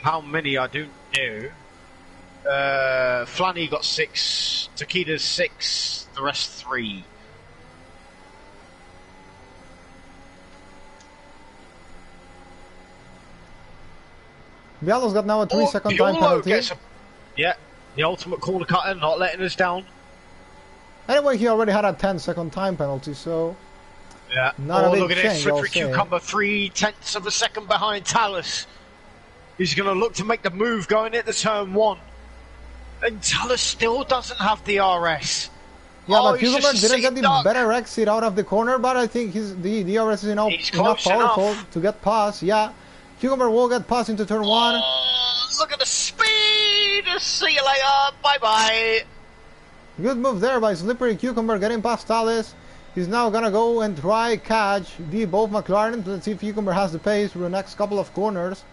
How many I don't know. Flanny got 6, Takeda's 6, the rest 3. Bialo's got now a 3-second time penalty. Yeah, the ultimate corner cutter, not letting us down. Anyway, he already had a 10-second time penalty, so... Yeah. Not a big look at this, change, Slippery Cucumber, 3/10 of a second behind Tallis. He's going to look to make the move going into turn 1. And Tallis still doesn't have the DRS. Yeah, but Cucumber didn't get the better exit out of the corner, but I think the DRS is enough powerful to get past. Yeah, Cucumber will get past into turn 1. Oh, look at the speed! See you later, bye-bye. Good move there by Slippery Cucumber getting past Tallis. He's now gonna go and try catch both McLaren. Let's see if Cucumber has the pace for the next couple of corners.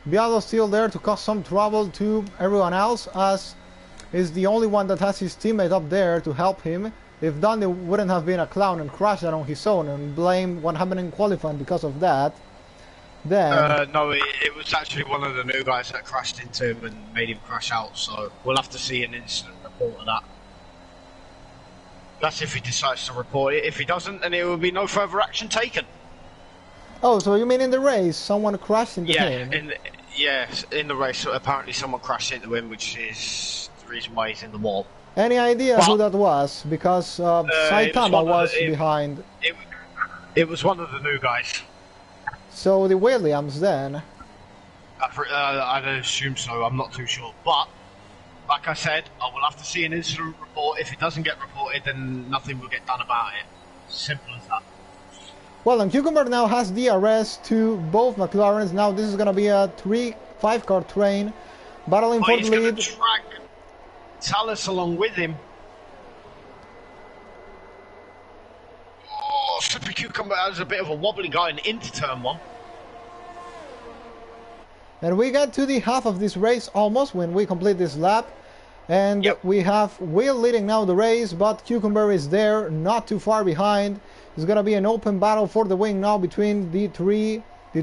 Bialo's still there to cause some trouble to everyone else, as is the only one that has his teammate up there to help him. If done, it wouldn't have been a clown and crashed that on his own and blame what happened in qualifying because of that. Then no, it was actually one of the new guys that crashed into him and made him crash out, so we'll have to see an incident report of that. That's if he decides to report it. If he doesn't, then there will be no further action taken. Oh, so you mean in the race someone crashed into him? Yes, in the race, so apparently someone crashed into him, which is the reason why he's in the wall. Any idea who that was? Because Saitama was behind. It was one of the new guys. So the Williams then? I'd assume so, I'm not too sure. But, like I said, I will have to see an incident report. If it doesn't get reported, then nothing will get done about it. Simple as that. Well, and Cucumber now has DRS to both McLarens. Now this is going to be a 5-car train battling for the lead. He's going to drag Tallis along with him. Oh, Slippery Cucumber has a bit of a wobbly going into turn 1. And we get to the half of this race almost when we complete this lap. And we have Will leading now the race, but Cucumber is there, not too far behind. It's going to be an open battle for the win now between the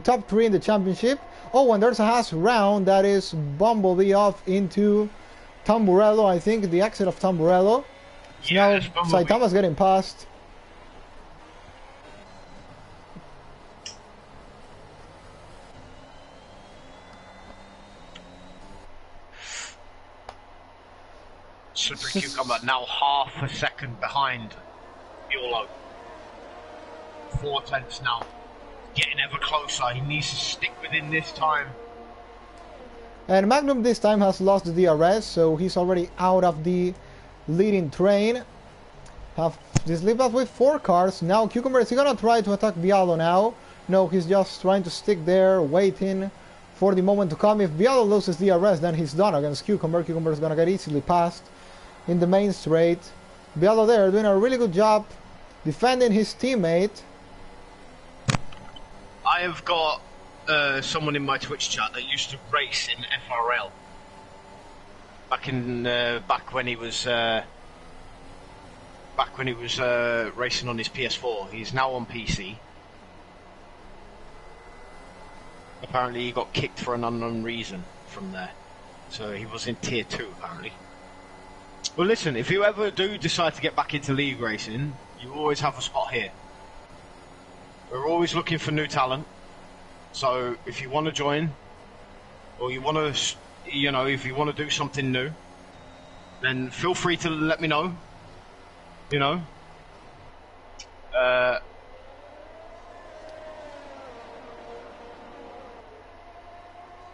top 3 in the championship. Oh, and there's a Haas round that is Bumblebee off into Tamburello, I think, the exit of Tamburello. So now Saitama's getting past. Slippery Cucumber now half a second behind Yolo. 4/10 now. Getting ever closer. He needs to stick within this time. And Magnum this time has lost the DRS, so he's already out of the leading train. Have this leaves us with 4 cars. Now Cucumber, is he gonna try to attack Bialo now? No, he's just trying to stick there, waiting for the moment to come. If Bialo loses DRS, then he's done against Cucumber. Cucumber is gonna get easily passed in the main straight. Bialo there doing a really good job defending his teammate. I have got someone in my Twitch chat that used to race in FRL back when he was racing on his PS4. He's now on PC. Apparently, he got kicked for an unknown reason from there, so he was in tier 2 apparently. Well, listen, if you ever do decide to get back into league racing, you always have a spot here. We're always looking for new talent, so if you want to join, or you want to you know, if you want to do something new, then feel free to let me know. You know.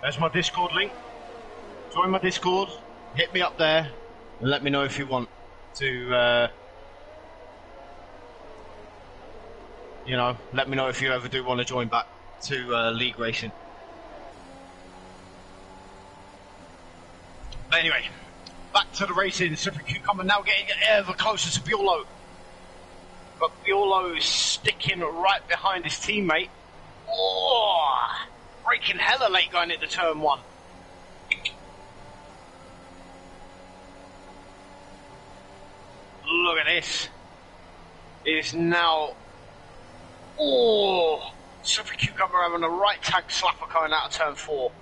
There's my Discord link. Join my Discord. Hit me up there, and let me know if you want to. You know, let me know if you ever do want to join back to League Racing. But anyway, back to the racing. Slippery Cucumber now getting ever closer to Biolo. But Biolo is sticking right behind his teammate. Oh, braking hella late going into turn 1. Look at this. It is now... Oh, Slippery Cucumber having a right tag slapper coming out of turn 4.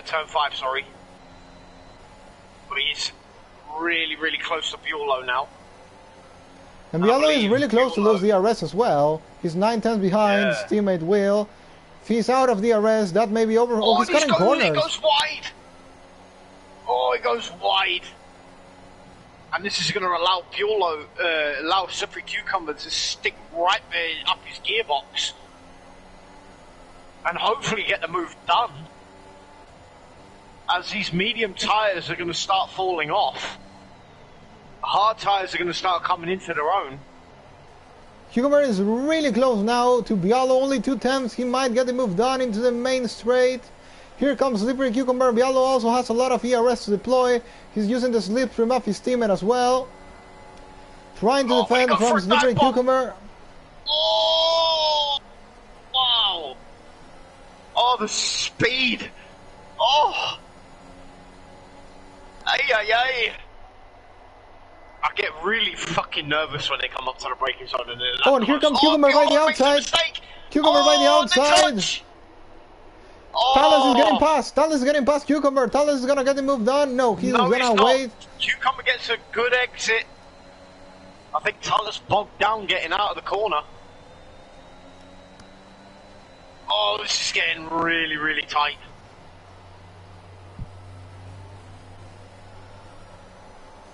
Turn 5, sorry. But he's really, really close to Biolo now. And Biolo is really close to lose DRS as well. He's 9/10 behind his teammate Will. If he's out of DRS, that may be over. Oh, he's cutting corners. He goes wide. Oh, he goes wide. And this is going to allow Biolo, allow Slippery Cucumber to stick right up his gearbox. And hopefully get the move done. As these medium tyres are going to start falling off. Hard tyres are going to start coming into their own. Cucumber is really close now to Biolo, only 2 attempts. He might get the move done into the main straight. Here comes Slippery Cucumber. Biolo also has a lot of ERS to deploy. He's using the slipstream of his teammate as well. Trying to defend from Slippery Cucumber. Oh! Wow! Oh, the speed! Oh! Ay, ay, ay! I get really fucking nervous when they come up to the braking zone and and here comes Cucumber by the outside. Cucumber by the outside. Talos is getting past. Talos is getting past Cucumber. Talos is gonna get the move done. No, he's gonna wait. Cucumber gets a good exit. I think Talos bogged down getting out of the corner. Oh, this is getting really, really tight.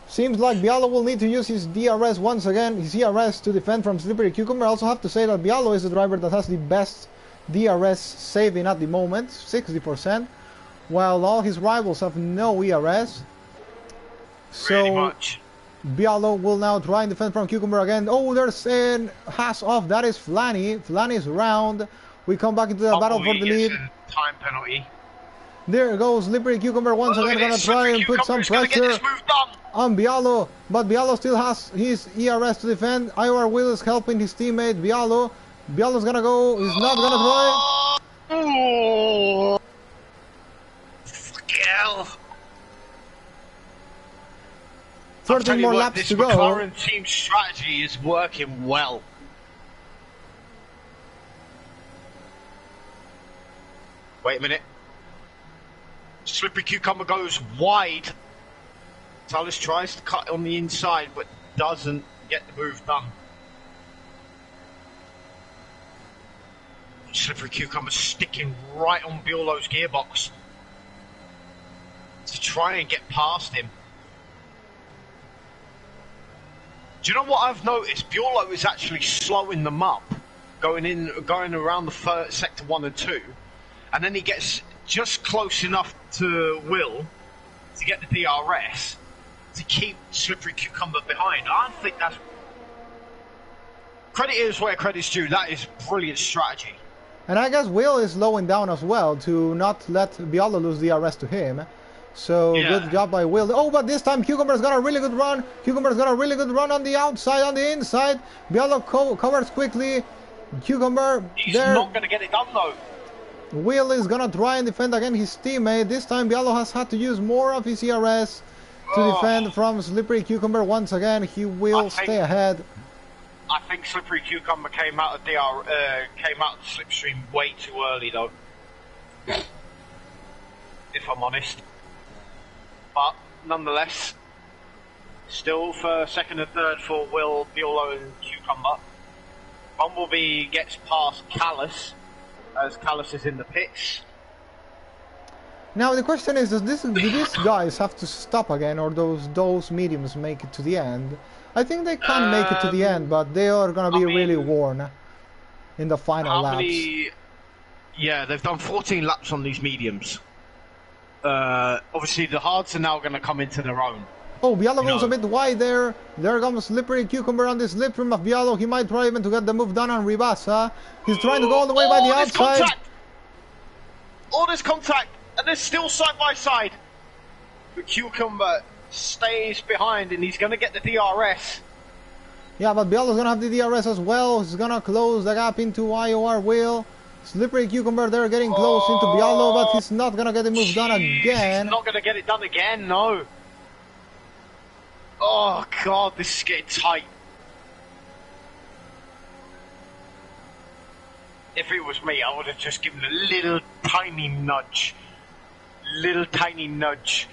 Seems like Biolo will need to use his DRS once again, his ERS to defend from Slippery Cucumber. I also have to say that Biolo is the driver that has the best DRS saving at the moment, 60%, while all his rivals have no ERS. So Biolo will now try and defend from Cucumber again. Oh, there's an has off. That is Flanny. Flanny's round. We come back into the battle for the lead. Time penalty. There goes Slippery Cucumber once again, gonna try and put some pressure on Biolo, but Biolo still has his ERS to defend. IOR Will is helping his teammate Biolo. Bialo's gonna go, he's not gonna try. Oh, fuck hell. 13 more laps to go. This McLaren team strategy is working well. Wait a minute. Slippery Cucumber goes wide. Talos tries to cut on the inside, but doesn't get the move done. Slippery Cucumber sticking right on Biolo's gearbox to try and get past him. Do you know what I've noticed? Biolo is actually slowing them up, going around the sector 1 and 2, and then he gets just close enough to Will to get the DRS to keep Slippery Cucumber behind. I think that's... Credit is where credit's due. That is brilliant strategy. And I guess Will is slowing down as well to not let Biolo lose DRS to him. So good job by Will. Oh, but this time Cucumber's got a really good run. Cucumber's got a really good run on the outside, on the inside. Biolo covers quickly. Cucumber He's not going to get it done though. Will is gonna try and defend again his teammate. This time Biolo has had to use more of his ERS to defend from Slippery Cucumber once again. He will stay ahead. I think Slippery Cucumber came out of the slipstream way too early though. If I'm honest. But nonetheless, still for second and third for Will, Biolo and Cucumber. Bumblebee gets past Callus. as Callis is in the pits. Now the question is, do these guys have to stop again, or those mediums make it to the end? I think they can make it to the end, but they are gonna be really worn in the final laps. Yeah, they've done 14 laps on these mediums. Obviously the hards are now gonna come into their own. Oh, Bialo goes a bit wide there. There comes Slippery Cucumber on the slip rim of Bialo. He might try even to get the move done on Ribasa. He's trying to go all the way by the outside. Contact! All this contact, and they're still side by side. The Cucumber stays behind, and he's going to get the DRS. Yeah, but Bialo's going to have the DRS as well. He's going to close the gap into IOR Will. Slippery Cucumber there getting close into Bialo, but he's not going to get the move done again. He's not going to get it done again, no. Oh god, this is getting tight. If it was me, I would have just given a little tiny nudge. Little tiny nudge.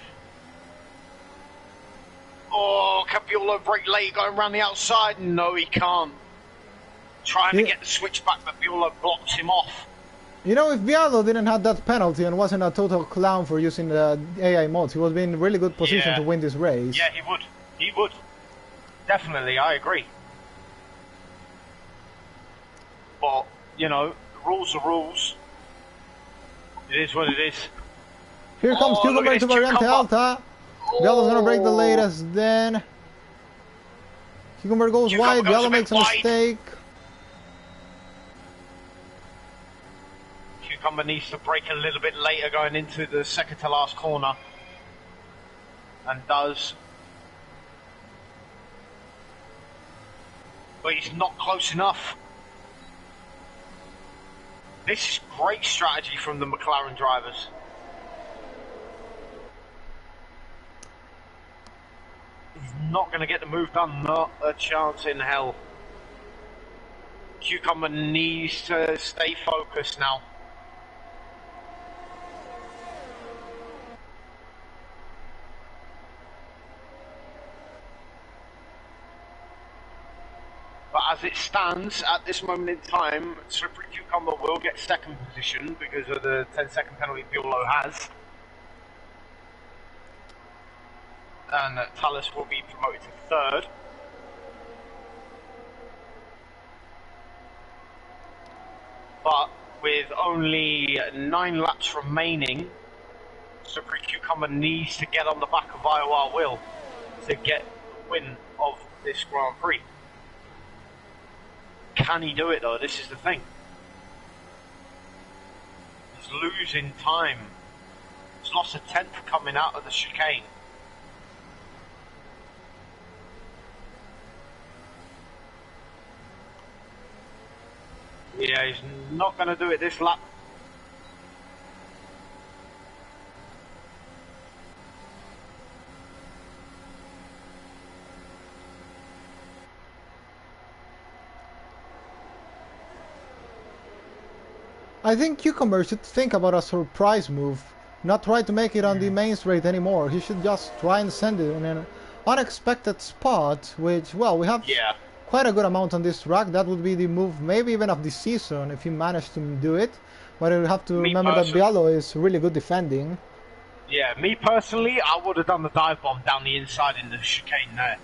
Oh, can Biolo break late going around the outside? No, he can't. Trying to get the switch back, but Biolo blocks him off. You know, if Bialo didn't have that penalty and wasn't a total clown for using the AI mods, he would be in really good position to win this race. Yeah, he would. He would. Definitely, I agree. But, you know, the rules are rules. It is what it is. Here comes Cucumber to Variante Alta. Bialo's gonna break the latest then. Cucumber goes wide, Bialo makes a mistake. Cucumber needs to break a little bit later going into the second to last corner. And does. But he's not close enough. This is great strategy from the McLaren drivers. He's not going to get the move done, not a chance in hell. Cucumber needs to stay focused now. But as it stands at this moment in time, Slippery Cucumber will get second position because of the 10-second penalty Biolo has. And Tallis will be promoted to third. But with only 9 laps remaining, Slippery Cucumber needs to get on the back of IOR Will to get the win of this Grand Prix. Can he do it though? This is the thing. He's losing time. He's lost a 10th coming out of the chicane. Yeah, he's not going to do it this lap. I think Cucumber should think about a surprise move, not try to make it on the main straight anymore. He should just try and send it in an unexpected spot, which, well, we have quite a good amount on this track. That would be the move, maybe even of the season, if he managed to do it. But you have to remember that Bialo is really good defending. Yeah, me personally, I would have done the dive bomb down the inside in the chicane there.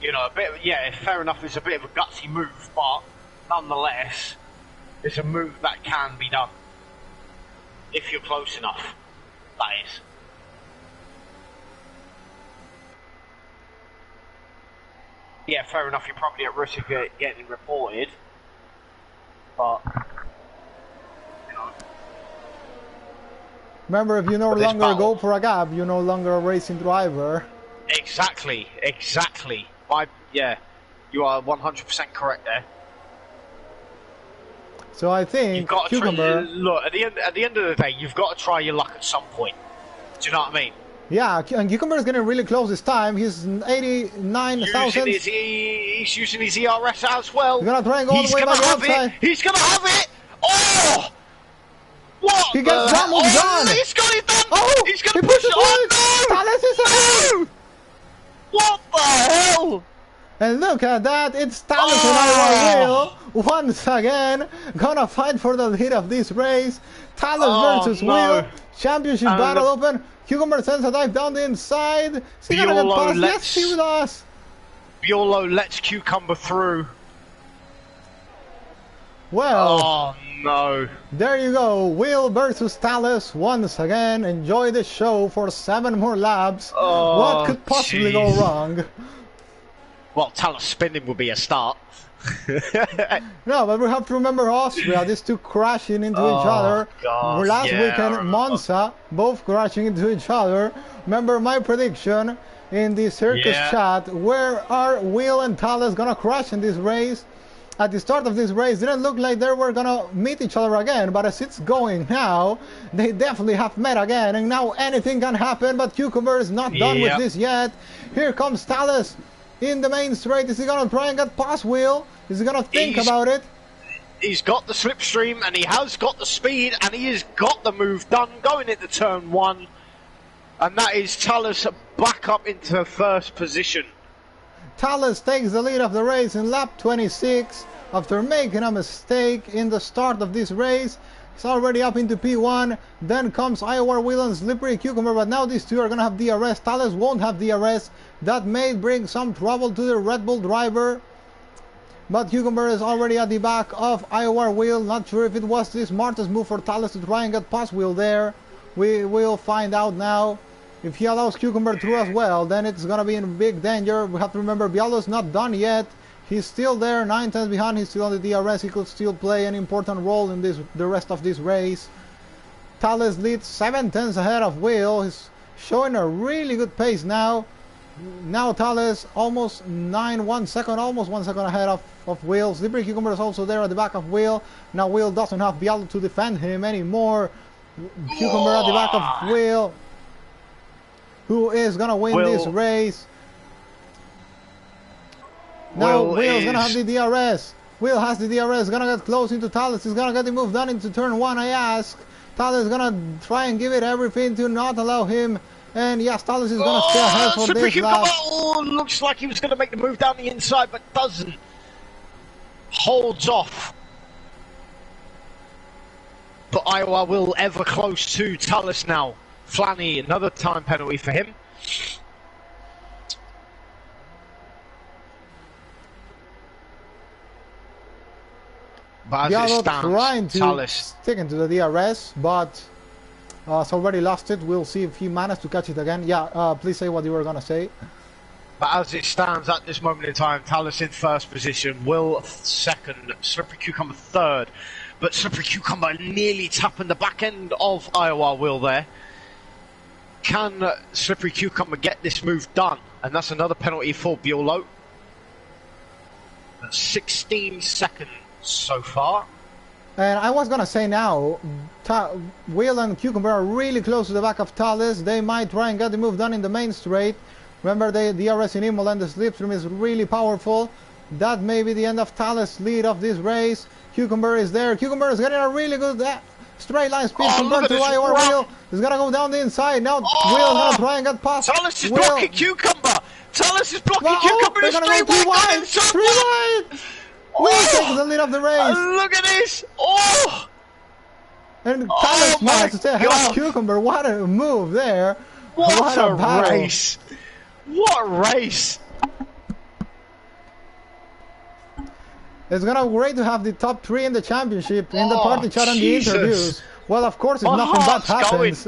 You know, a bit. Fair enough. It's a bit of a gutsy move, but nonetheless, it's a move that can be done if you're close enough. That is. Yeah, fair enough. You're probably at risk of getting reported, but you know. Remember, if you no longer go for a gap, you're no longer a racing driver. Exactly. Yeah, you are 100% correct there. So I think Cucumber. Look, at the end of the day, you've got to try your luck at some point. Do you know what I mean? Yeah, and Cucumber is getting really close this time. He's 89,000. He's using his ERS as well. He's gonna try and go all the way by the outside. He's gonna have it. Oh! What? He gets that move done. He's got it done. Oh! He's gonna he push it. Oh no! Tallis is ahead. What the hell? And look at that, it's Talos and IOR Wheel once again gonna fight for the lead of this race. Talos versus Wheel, championship battle open. Cucumber sends a dive down the inside. Is he gonna get past? Yes, he does. Biolo lets Cucumber through. Well, oh no. There you go, Wheel versus Talos once again. Enjoy the show for 7 more laps. Oh, what could possibly go wrong? Well, Talos spinning would be a start. No, but we have to remember Austria, these two crashing into each other. God, Last weekend, Monza, both crashing into each other. Remember my prediction in the circus chat, where are Wheel and Talos gonna crash in this race? At the start of this race, didn't look like they were gonna meet each other again, but as it's going now, they definitely have met again, and now anything can happen, but Cucumber is not done with this yet. Here comes Talos in the main straight. Is he gonna try and get past Wheel? Is he gonna think about it? He's got the slipstream, and he has got the speed, and he has got the move done, going into turn 1. And that is Talos back up into first position. Talos takes the lead of the race in lap 26 after making a mistake in the start of this race. He's already up into P1. Then comes IOR Wheel and Slippery Cucumber, but now these two are gonna have DRS. Talos won't have DRS. That may bring some trouble to the Red Bull driver. But Cucumber is already at the back of IOR Wheel. Not sure if it was the smartest move for Talos to try and get past Wheel there. We will find out now. If he allows Cucumber through as well, then it's gonna be in big danger. We have to remember Bialo's not done yet. He's still there, 9 tenths behind. He's still on the DRS. He could still play an important role in the rest of this race. Talos leads 7 tenths ahead of Wheel. He's showing a really good pace now. Now Talos almost 1 second, almost 1 second ahead of Wheel. Slippery Cucumber is also there at the back of Wheel. Now Wheel doesn't have Bialo to defend him anymore. Cucumber at the back of Wheel. Who is gonna win this race? Now Wheel's gonna have the DRS. Wheel has the DRS, gonna get close into Talos. He's gonna get the move done into turn 1, I ask. Talos is gonna try and give it everything to not allow him. And yes, Talos is gonna stay ahead for this lap. Oh, looks like he was gonna make the move down the inside, but doesn't. Holds off. But IOR Will ever close to Talos now. Flanny, another time penalty for him. But as it stands, trying to Talos stick into the DRS, but has already lost it. We'll see if he managed to catch it again. Yeah, please say what you were gonna say. But as it stands at this moment in time, Talos in first position, Will second, Slippery Cucumber third. But Slippery Cucumber nearly tapping the back end of IOR Will there. Can Slippery Cucumber get this move done? And that's another penalty for Biolo. That's 16 seconds so far. And I was gonna say now, Wheel and Cucumber are really close to the back of Talos. They might try and get the move done in the main straight. Remember, the DRS in Imola and the slipstream is really powerful. That may be the end of Talos' lead of this race. Cucumber is there. Cucumber is getting a really good straight line speed compared to IOR Wheel. He's gonna go down the inside. Now Wheel's gonna try and get past. Talos is blocking Cucumber. Talos is blocking Cucumber. They're gonna go 3 wide. 3 wide. Wheel takes the lead of the race. Look at this. Oh. And Talos managed to stay ahead of Cucumber. What a move there. What a race. What a race. It's gonna be great to have the top 3 in the championship in the party chat and the interviews. Well, of course, if nothing bad happens.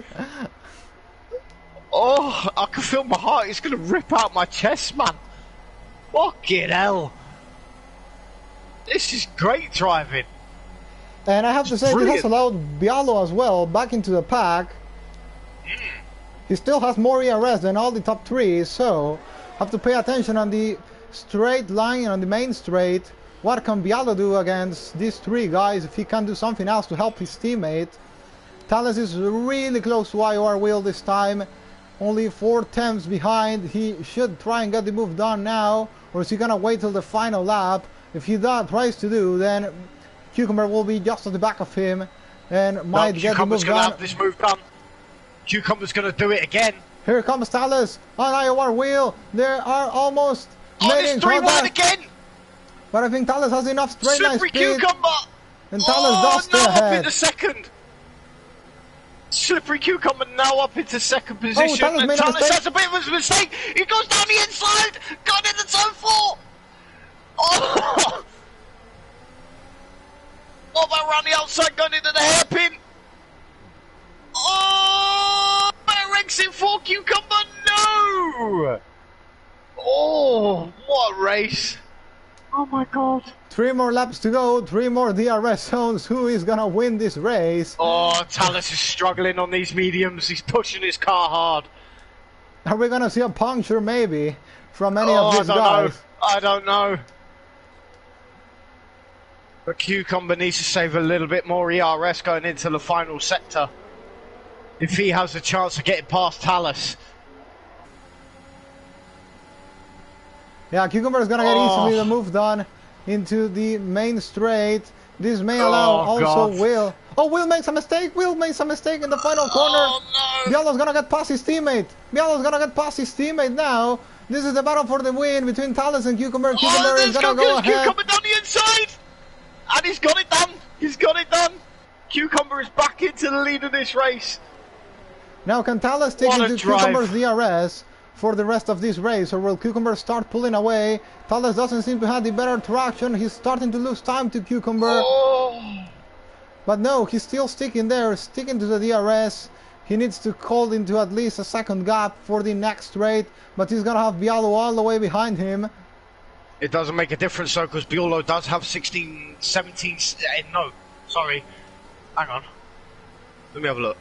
Oh, I can feel my heart. It's gonna rip out my chest, man. Fucking hell. This is great driving. And I have to say, this has allowed Bialo as well back into the pack. He still has more ERS than all the top 3, so have to pay attention on the straight line, on the main straight. What can Bialo do against these 3 guys if he can do something else to help his teammate? Talos is really close to IOR Wheel this time. Only 4 tenths behind. He should try and get the move done now, or is he gonna wait till the final lap? If he tries to do, then Cucumber will be just at the back of him and might get the move done. Cucumber's gonna have this move done. Cucumber's gonna do it again. Here comes Talos on IOR Wheel. They are almost Oh, Made there's in 3 wide contact. again. But I think Thales has enough straight line Slippery speed. cucumber. And Thales does stay up ahead. into second. Slippery cucumber now up into second position. Thales And made a Thales mistake. has a bit of a mistake. He goes down the inside. Got into turn 4. Oh. What about around the outside going into the hairpin? Oh, better exit for cucumber. No. Oh, what a race. Oh my god. 3 more laps to go, 3 more DRS zones. Who is gonna win this race? Oh, Thales is struggling on these mediums. He's pushing his car hard. Are we gonna see a puncture maybe from any of these guys? I don't know. But Cucumber needs to save a little bit more ERS going into the final sector if he has a chance of getting past Thales. Yeah, Cucumber is gonna get easily the move done into the main straight. This may allow also Will. Oh, Will makes a mistake. Will makes a mistake in the final corner. Oh no! Bialo's gonna get past his teammate. Bialo's gonna get past his teammate now. This is the battle for the win between Thales and Cucumber. Cucumber is gonna go ahead. Cucumber down the inside! And he's got it done! He's got it done! Cucumber is back into the lead of this race. Now can Thales stick into Cucumber's DRS for the rest of this race, or will Cucumber start pulling away? Thales doesn't seem to have the better traction. He's starting to lose time to Cucumber. Oh. But no, he's still sticking there, sticking to the DRS. He needs to call into at least a second gap for the next straight, but he's gonna have Bialo all the way behind him. It doesn't make a difference though, because Bialo does have 17, no, sorry, hang on, let me have a look.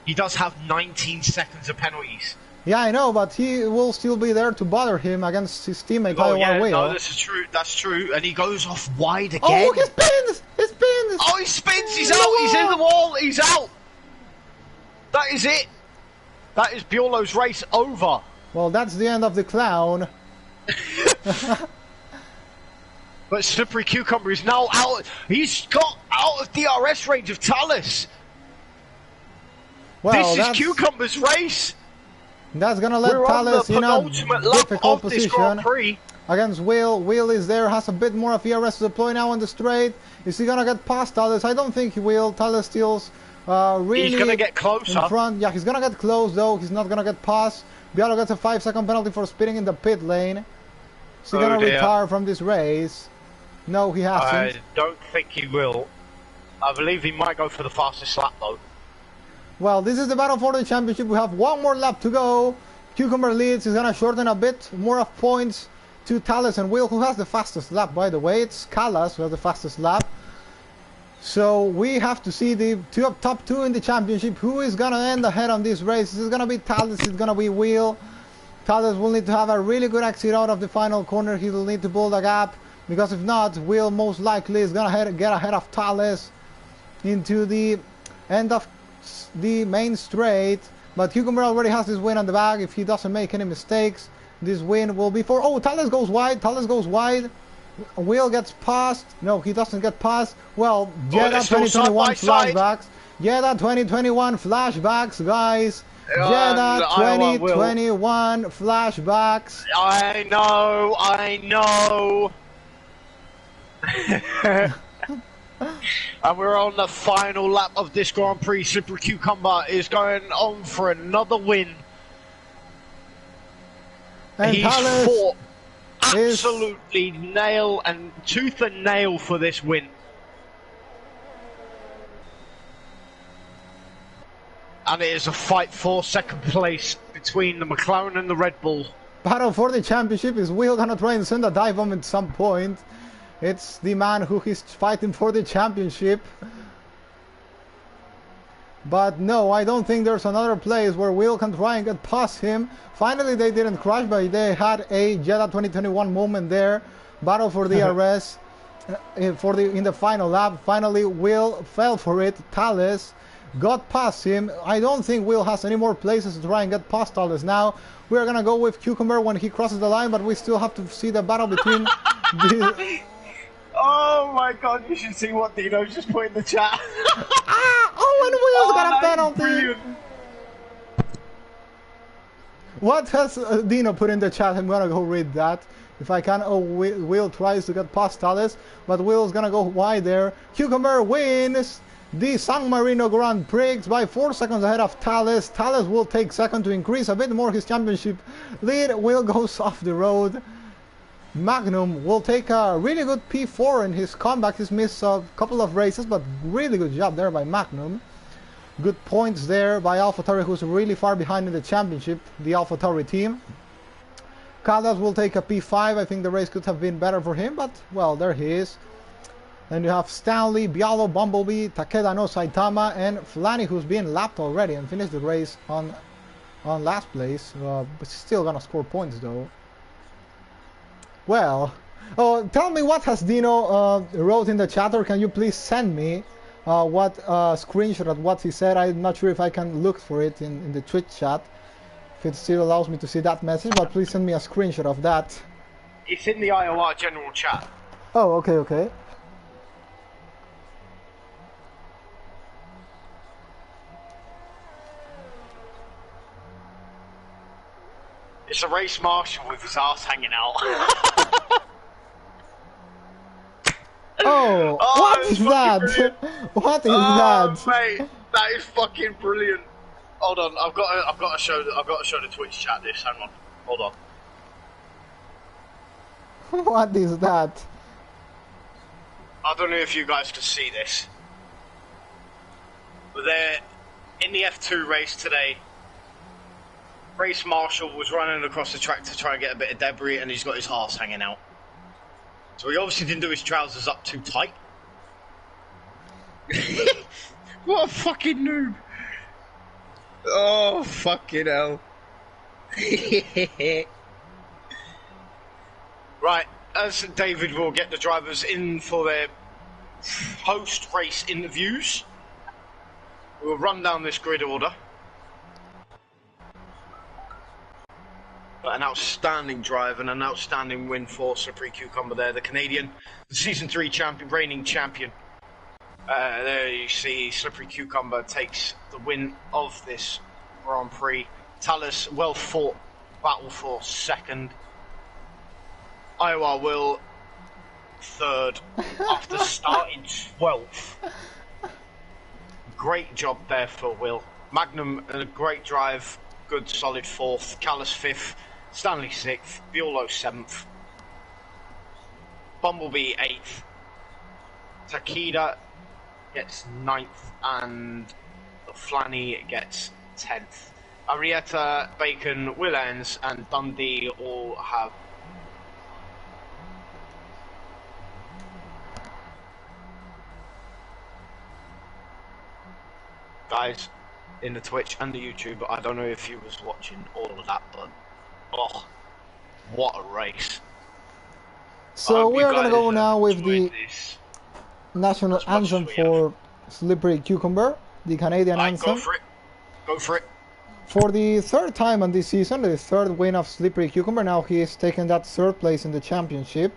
He does have 19 seconds of penalties. Yeah, I know, but he will still be there to bother him against his teammate IOR Will. No, this is true, that's true, and he goes off wide again. Oh, he spins! He spins! Oh, he spins, he's out, he's in the wall, he's out! That is it! That is Bialo's race over. Well, that's the end of the clown. But Slippery Cucumber is now out. He's got out of DRS range of Thales. Well, this is Cucumber's race. That's gonna let Thales in a difficult position Prix. against Will. Will is there, has a bit more of ERS to deploy now on the straight. Is he gonna get past Thales? I don't think he will. Thales still's really he's gonna get closer in front. Yeah, he's gonna get close though. He's not gonna get past. Bialo gets a 5-second penalty for speeding in the pit lane. Is he gonna retire from this race? No, he hasn't. I don't think he will. I believe he might go for the fastest lap though. Well, this is the battle for the championship. We have 1 more lap to go. Cucumber leads. He's gonna shorten a bit more of points to Thales and Will, who has the fastest lap, by the way. It's Callas who has the fastest lap. So we have to see the top 2 in the championship. Who is gonna end ahead on this race? Is it gonna be Thales? Is it gonna be Will? Thales will need to have a really good exit out of the final corner. He will need to build a gap, because if not, Will most likely is gonna get ahead of Thales into the end of the main straight. But Cucumber already has this win on the bag. If he doesn't make any mistakes, this win will be for... Oh, Thales goes wide. Thales goes wide. Will gets past. No, he doesn't get past. Well, Jeddah 2021 flashbacks. Jeddah 2021 flashbacks, guys. Jeddah 2021 flashbacks. I know. And we're on the final lap of this Grand Prix. Slippery Cucumber is going on for another win. And He's fought absolutely nail and tooth and nail for this win. And it is a fight for second place between the McLaren and the Red Bull. Battle for the championship. Is Will gonna try and send a dive bomb at some point? It's the man who is fighting for the championship. But no, I don't think there's another place where Will can try and get past him. Finally, they didn't crash, but they had a Jeddah 2021 moment there. Battle for the DRS in the final lap. Finally, Will fell for it. Thales got past him. I don't think Will has any more places to try and get past Thales now. We're gonna go with Cucumber when he crosses the line, but we still have to see the battle between the... Oh my god, you should see what Dino's just put in the chat. Oh, and Will's got a penalty. Brilliant. What has Dino put in the chat? I'm gonna go read that. if I can. Oh, Will tries to get past Thales, but Will's gonna go wide there. Cucumber wins the San Marino Grand Prix by 4 seconds ahead of Thales. Thales will take second to increase a bit more his championship lead. Will goes off the road. Magnum will take a really good P4 in his comeback. He's missed a couple of races, but really good job there by Magnum. Good points there by AlphaTauri, who's really far behind in the championship, the AlphaTauri team. Caldas will take a P5. I think the race could have been better for him, but, well, there he is. Then you have Stanley, Bialo, Bumblebee, Takeda no Saitama, and Flanny, who's been lapped already and finished the race on last place, but still gonna score points, though. Well, oh, tell me what has Dino wrote in the chat, or can you please send me what screenshot of what he said? I'm not sure if I can look for it in the Twitch chat, if it still allows me to see that message, but please send me a screenshot of that. It's in the IOR general chat. Oh, okay, okay. It's a race marshal with his ass hanging out. Oh, what is that? What is that? Mate, that is fucking brilliant. Hold on, I've got to show the Twitch chat this. Hang on, hold on. What is that? I don't know if you guys can see this, but they're in the F2 race today. Race marshal was running across the track to try and get a bit of debris, and he's got his arse hanging out. So he obviously didn't do his trousers up too tight. What a fucking noob! Oh, fucking hell. Right, as David will get the drivers in for their post-race interviews, we'll run down this grid order. But an outstanding drive and an outstanding win for Slippery Cucumber there, the Canadian, the Season 3 champion, reigning champion. There you see Slippery Cucumber takes the win of this Grand Prix. Talus, well fought battle for second. IOR Will, third, after starting 12th. Great job there for Will. Magnum, a great drive, good solid fourth. Callis fifth. Stanley 6th, Biolo 7th, Bumblebee 8th, Takeda gets 9th, and Flanny gets 10th. Arietta, Bacon, Willans, and Dundee all have guys in the Twitch and the YouTube. I don't know if you was watching all of that, but oh, what a race. So we are going to go now with the national anthem for Slippery Cucumber, the Canadian anthem. Go for it. Go for it. For the third time on this season, the third win of Slippery Cucumber. Now he has taken that third place in the championship.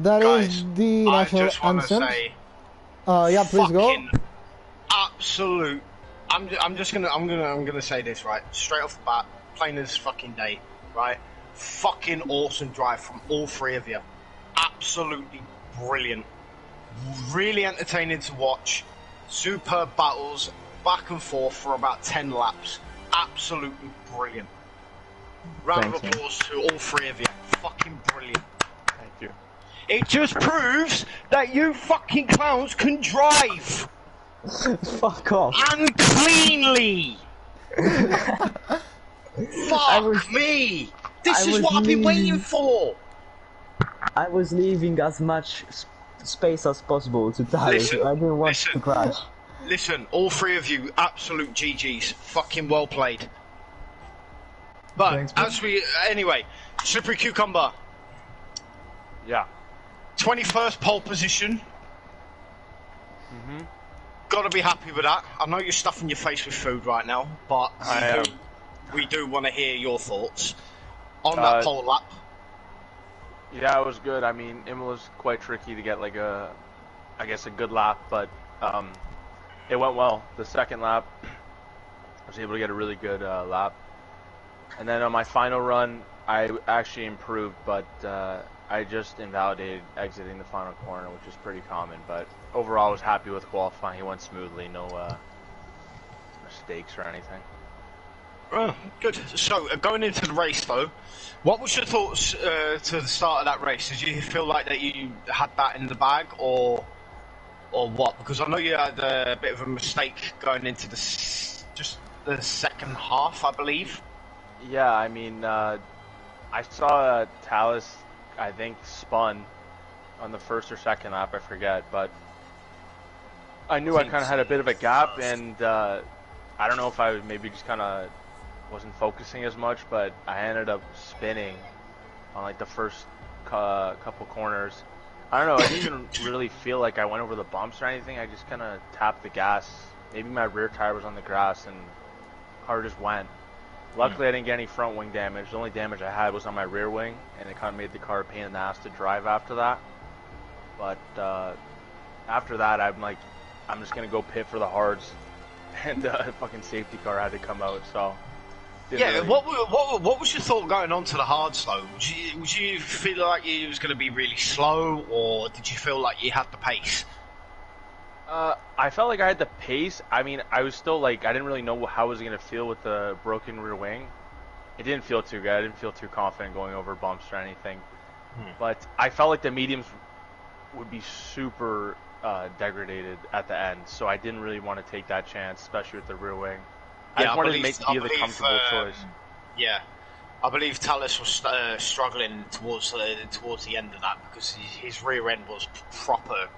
That Guys, is the I national just want to anthem. say, Yeah, please go. fucking absolute. I'm gonna say this right straight off the bat, plain as fucking day, right? Fucking awesome drive from all three of you. Absolutely brilliant. Really entertaining to watch. Superb battles, back and forth for about 10 laps. Absolutely brilliant. Round of applause to all three of you. Fucking brilliant. Thank you. It just proves that you fucking clowns can drive. Fuck off. And cleanly. Fuck me. This is what I've been waiting for. I was leaving as much space as possible to tires. I didn't want to crash. Listen, all three of you, absolute GGs. Fucking well played. But Thanks, anyway, Slippery Cucumber. Yeah. 21st pole position. Gotta be happy with that. I know you're stuffing your face with food right now, but we do want to hear your thoughts on that pole lap. Yeah, it was good. I mean, Imola's quite tricky to get like I guess a good lap, but it went well. The second lap, I was able to get a really good lap. And then on my final run, I actually improved, but I just invalidated exiting the final corner, which is pretty common. But overall, I was happy with qualifying. It went smoothly, no mistakes or anything. Oh, good. So, going into the race though, what was your thoughts to the start of that race? Did you feel like that you had that in the bag, or what? Because I know you had a bit of a mistake going into just the second half, I believe. Yeah, I mean, I saw Talus, I think, spun on the first or second lap, I forget, but I knew I kind of had a bit of a gap, and I don't know if I maybe just kind of wasn't focusing as much, but I ended up spinning on like the first couple corners. I don't know, I didn't even really feel like I went over the bumps or anything. I just kind of tapped the gas. Maybe my rear tire was on the grass and car just went. Luckily, I didn't get any front wing damage. The only damage I had was on my rear wing, and it kind of made the car a pain in the ass to drive after that. But after that, I'm like, I'm just going to go pit for the hards, and fucking safety car had to come out, so... Yeah, really... what was your thought going on to the hards though? Would you feel like it was going to be really slow, or did you feel like you had the pace? I felt like I had the pace. I mean, I was still like, I didn't really know how I was going to feel with the broken rear wing. It didn't feel too good. I didn't feel too confident going over bumps or anything. But I felt like the mediums would be super degraded at the end, so I didn't really want to take that chance, especially with the rear wing. I just wanted to be the comfortable choice. Yeah, I believe Talus was struggling towards the end of that because his rear end was proper,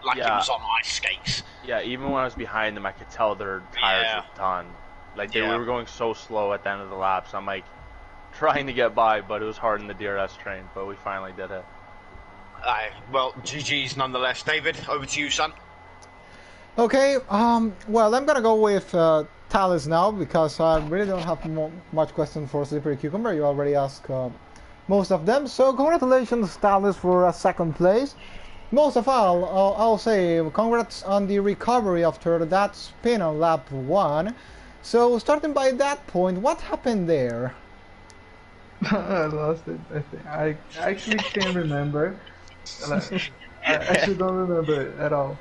like it was on ice skates. Yeah, even when I was behind them, I could tell their tires were done. Like we were going so slow at the end of the laps. I'm like trying to get by, but it was hard in the DRS train. But we finally did it. Well, GG's nonetheless. David, over to you, son. Okay, well, I'm gonna go with Talus now, because I really don't have much question for Slippery Cucumber. You already asked most of them, so congratulations, Talus, for a second place. Most of all, I'll say congrats on the recovery after that spin on lap 1. So, starting by that point, what happened there? I lost it, I think. I actually can't remember. I actually don't remember it at all.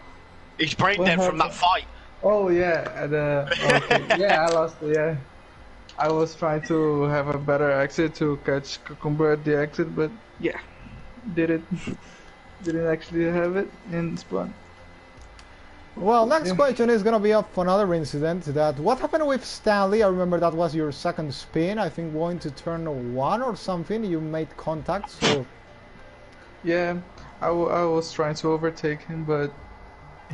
He's brain dead from that fight. Oh yeah, okay. Yeah, I lost it, yeah. I was trying to have a better exit to catch Cucumber at the exit, but yeah, didn't actually have it and spun. Well, next question is gonna be up for another incident. That what happened with Stanley? I remember that was your second spin. I think going to turn 1 or something. You made contact. So yeah, I was trying to overtake him, but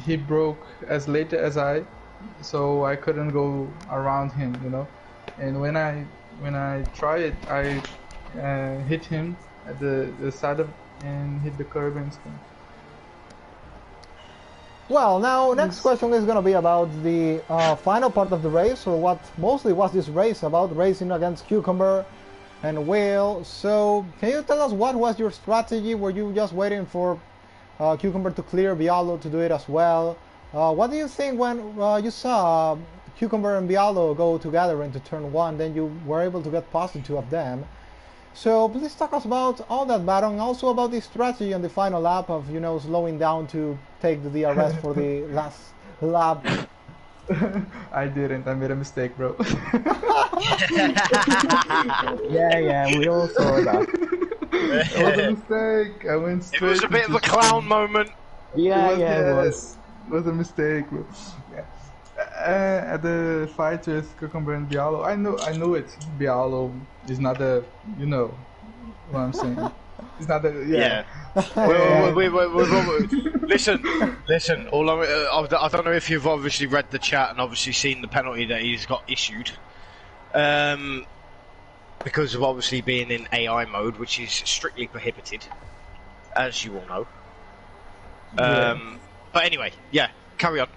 he broke as late as I, so I couldn't go around him, you know. And when I tried, I hit him at the side of and hit the curb and spun. Well, now next question is going to be about the final part of the race, or what mostly was this race about, racing against Cucumber. and Will. So can you tell us what was your strategy? Were you just waiting for Cucumber to clear, Bialo to do it as well? What do you think when you saw Cucumber and Bialo go together into turn 1, then you were able to get past the two of them? So please talk us about all that battle and also about the strategy on the final lap of, you know, slowing down to take the DRS for the last lap. I didn't. I made a mistake, bro. Yeah, we all saw that. It was a mistake. I went straight. It was a bit of a clown moment. Yeah, It was. was a mistake, bro. Yeah. At the fight with Cucumber and Bialo, I knew it. Bialo is not a, you know what I'm saying. It's not a, yeah. Listen. I don't know if you've obviously read the chat and obviously seen the penalty that he's got issued. Because of obviously being in AI mode, which is strictly prohibited, as you all know. But anyway, yeah, carry on.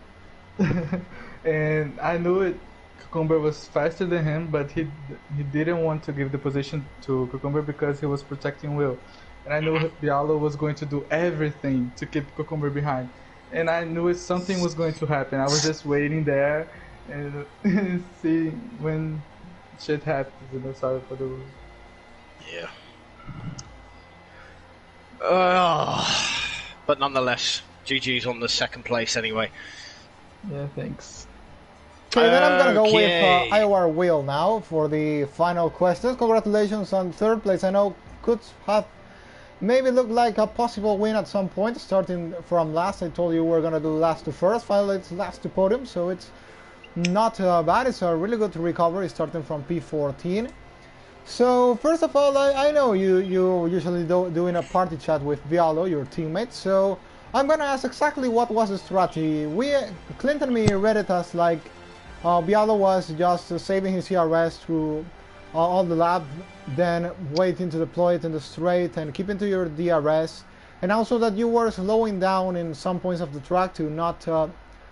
And I knew it. Cucumber was faster than him, but he didn't want to give the position to Cucumber because he was protecting Will. And I knew Bialo was going to do everything to keep Cucumber behind. And I knew something was going to happen. I was just waiting there and see when shit happens. You know, sorry for the... Yeah. But nonetheless, GG's on the second place anyway. Yeah, thanks. Okay, then I'm gonna go with IOR Will now for the final questions. Congratulations on third place. I know could have maybe looked like a possible win at some point, starting from last. I told you we're gonna do last to first, finally it's last to podium, so it's not bad. It's a really good recovery starting from P14. So first of all, I know you usually doing a party chat with Bialo, your teammate, so I'm gonna ask exactly what was the strategy. Clinton me read it as like Bialo was just saving his CRS through all the lap, then waiting to deploy it in the straight and keeping to your DRS, and also that you were slowing down in some points of the track to not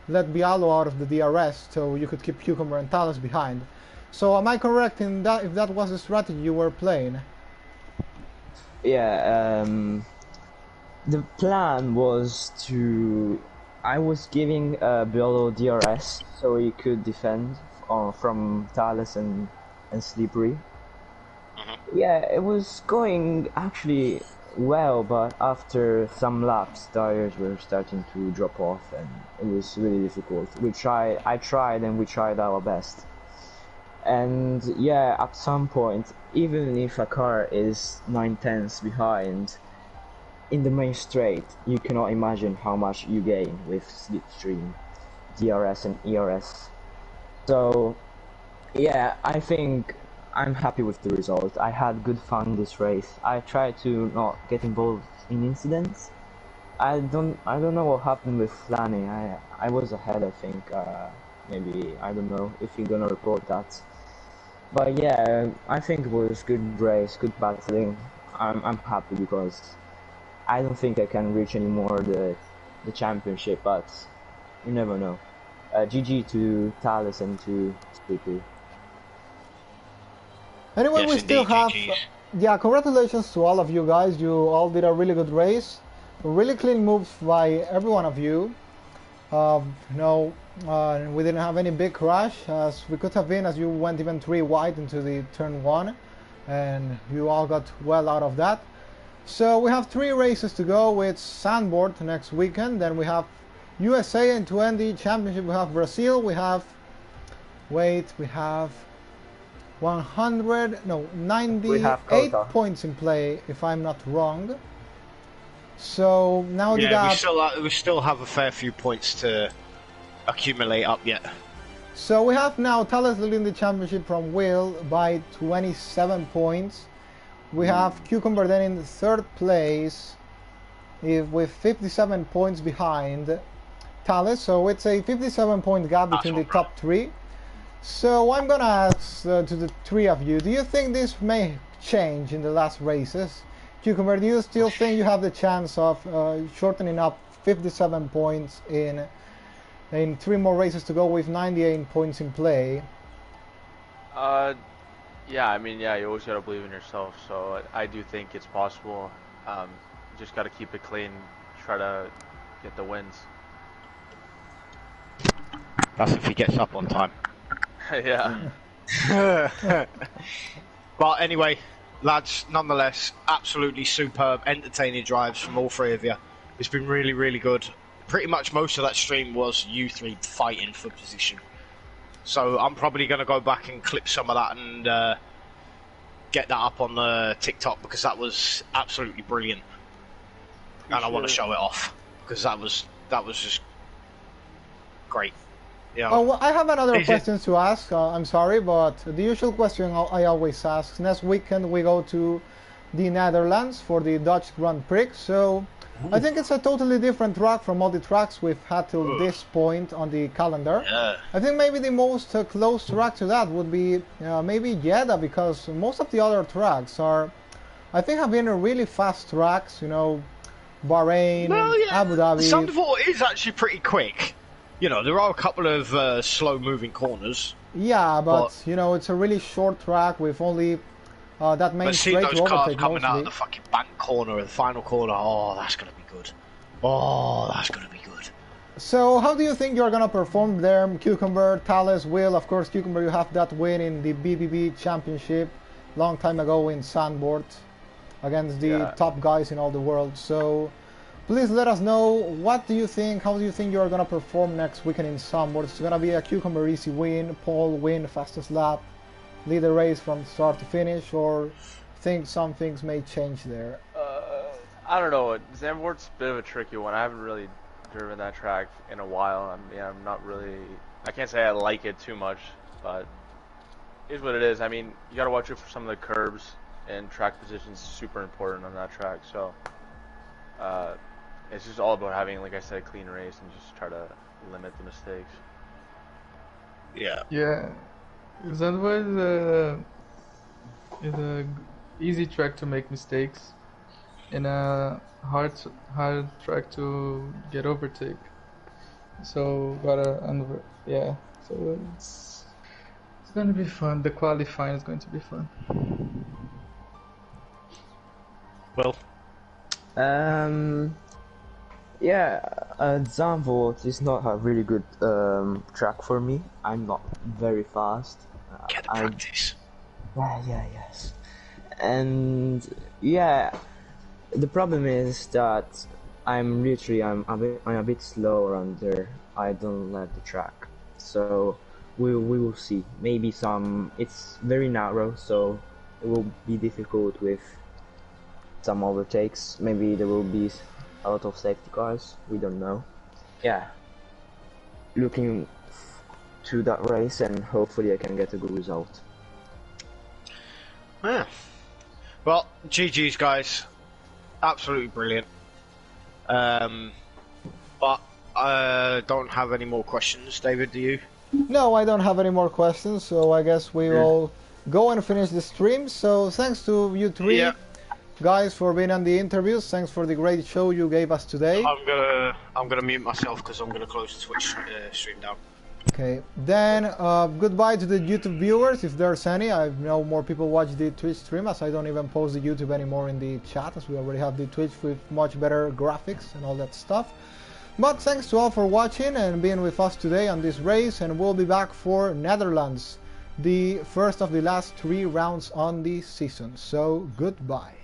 let Bialo out of the DRS, so you could keep Cucumber and Talus behind. So am I correct in that, if that was the strategy you were playing? Yeah, the plan was to... I was giving Bialo DRS so he could defend from Talus and Slippery. Yeah, it was going actually well, but after some laps tires were starting to drop off and it was really difficult. I tried and we tried our best. And yeah, at some point, even if a car is 9/10ths behind, in the main straight, you cannot imagine how much you gain with slipstream, DRS and ERS. So yeah, I think I'm happy with the result. I had good fun this race. I tried to not get involved in incidents. I don't know what happened with Flanny. I was ahead, I think. Maybe, I don't know if you're gonna report that. But yeah, I think it was good race, good battling. I'm happy because I don't think I can reach anymore the championship, but you never know. GG to Talus and to Sleepy. Anyway, Yes, we still have... GGs. Yeah, congratulations to all of you guys. You all did a really good race. Really clean moves by every one of you. We didn't have any big crash, as we could have been, as you went even 3 wide into the turn 1. And you all got well out of that. So we have 3 races to go with Sandboard next weekend. Then we have USA and to end the championship. We have Brazil. We have 98 points in play, if I'm not wrong. So now the gap... we still have a fair few points to accumulate up yet. So we have now Talus leading the championship from Will by 27 points. We have Cucumber then in the 3rd place with 57 points behind Talus. So it's a 57-point gap between the top 3. So I'm gonna ask to the 3 of you, do you think this may change in the last races? Cucumber, do you still think you have the chance of shortening up 57 points in 3 more races to go with 98 points in play? Yeah, I mean, yeah, you always gotta believe in yourself. So I do think it's possible. You just gotta keep it clean, try to get the wins. That's if he gets up on time. Yeah. But anyway, lads, nonetheless, absolutely superb, entertaining drives from all three of you. It's been really, really good. Pretty much most of that stream was you three fighting for position. So I'm probably going to go back and clip some of that and get that up on the TikTok because that was absolutely brilliant. And I want to show it off because that was just great. Yeah. Oh, well, I have another question to ask. I'm sorry, but the usual question I always ask. Next weekend we go to the Netherlands for the Dutch Grand Prix. So I think it's a totally different track from all the tracks we've had till this point on the calendar. Yeah. I think maybe the most close track to that would be maybe Jeddah, because most of the other tracks are, I think, have been really fast tracks. You know, Bahrain, Abu Dhabi. Zandvoort is actually pretty quick. You know, there are a couple of slow-moving corners. Yeah, but you know, it's a really short track with only that main straight to overtake cars coming mostly. out of the fucking bank corner, the final corner. Oh, that's gonna be good. Oh, that's gonna be good. So, how do you think you're gonna perform there, Cucumber, Thales, Will? Of course, Cucumber, you have that win in the BBB Championship long time ago in Sandboard against the top guys in all the world. So, please let us know, what do you think, how do you think you're gonna perform next weekend in Sandboard? It's gonna be a Cucumber easy win, pole win, fastest lap, lead the race from start to finish, or think some things may change there? I don't know. Zandvoort's a bit of a tricky one. I haven't really driven that track in a while. I'm not really. I can't say I like it too much, but it is what it is. I mean, you gotta watch it for some of the curbs, and track positions is super important on that track. So it's just all about having, like I said, a clean race and just try to limit the mistakes. Yeah. Yeah. Zandvoort is a easy track to make mistakes, and a hard track to get overtake. So so it's gonna be fun. The qualifying is going to be fun. Well, Zandvoort is not a really good track for me. I'm not very fast. get the practice. Yes. And the problem is that I'm a bit slow around there. I don't like the track, so we will see. Maybe it's very narrow, so it will be difficult with some overtakes. Maybe there will be a lot of safety cars. We don't know. Yeah, looking to that race, and hopefully I can get a good result. Yeah. Well, GG's guys, absolutely brilliant. But I don't have any more questions. David, do you? No, I don't have any more questions, so I guess we will go and finish the stream. So thanks to you three guys for being on the interviews. Thanks for the great show you gave us today. I'm gonna mute myself because I'm gonna close the Twitch stream down. Okay, then goodbye to the YouTube viewers, if there's any. I know more people watch the Twitch stream, as I don't even post the YouTube anymore in the chat, as we already have the Twitch with much better graphics and all that stuff. But thanks to all for watching and being with us today on this race, and we'll be back for Netherlands, the first of the last 3 rounds on the season. So goodbye.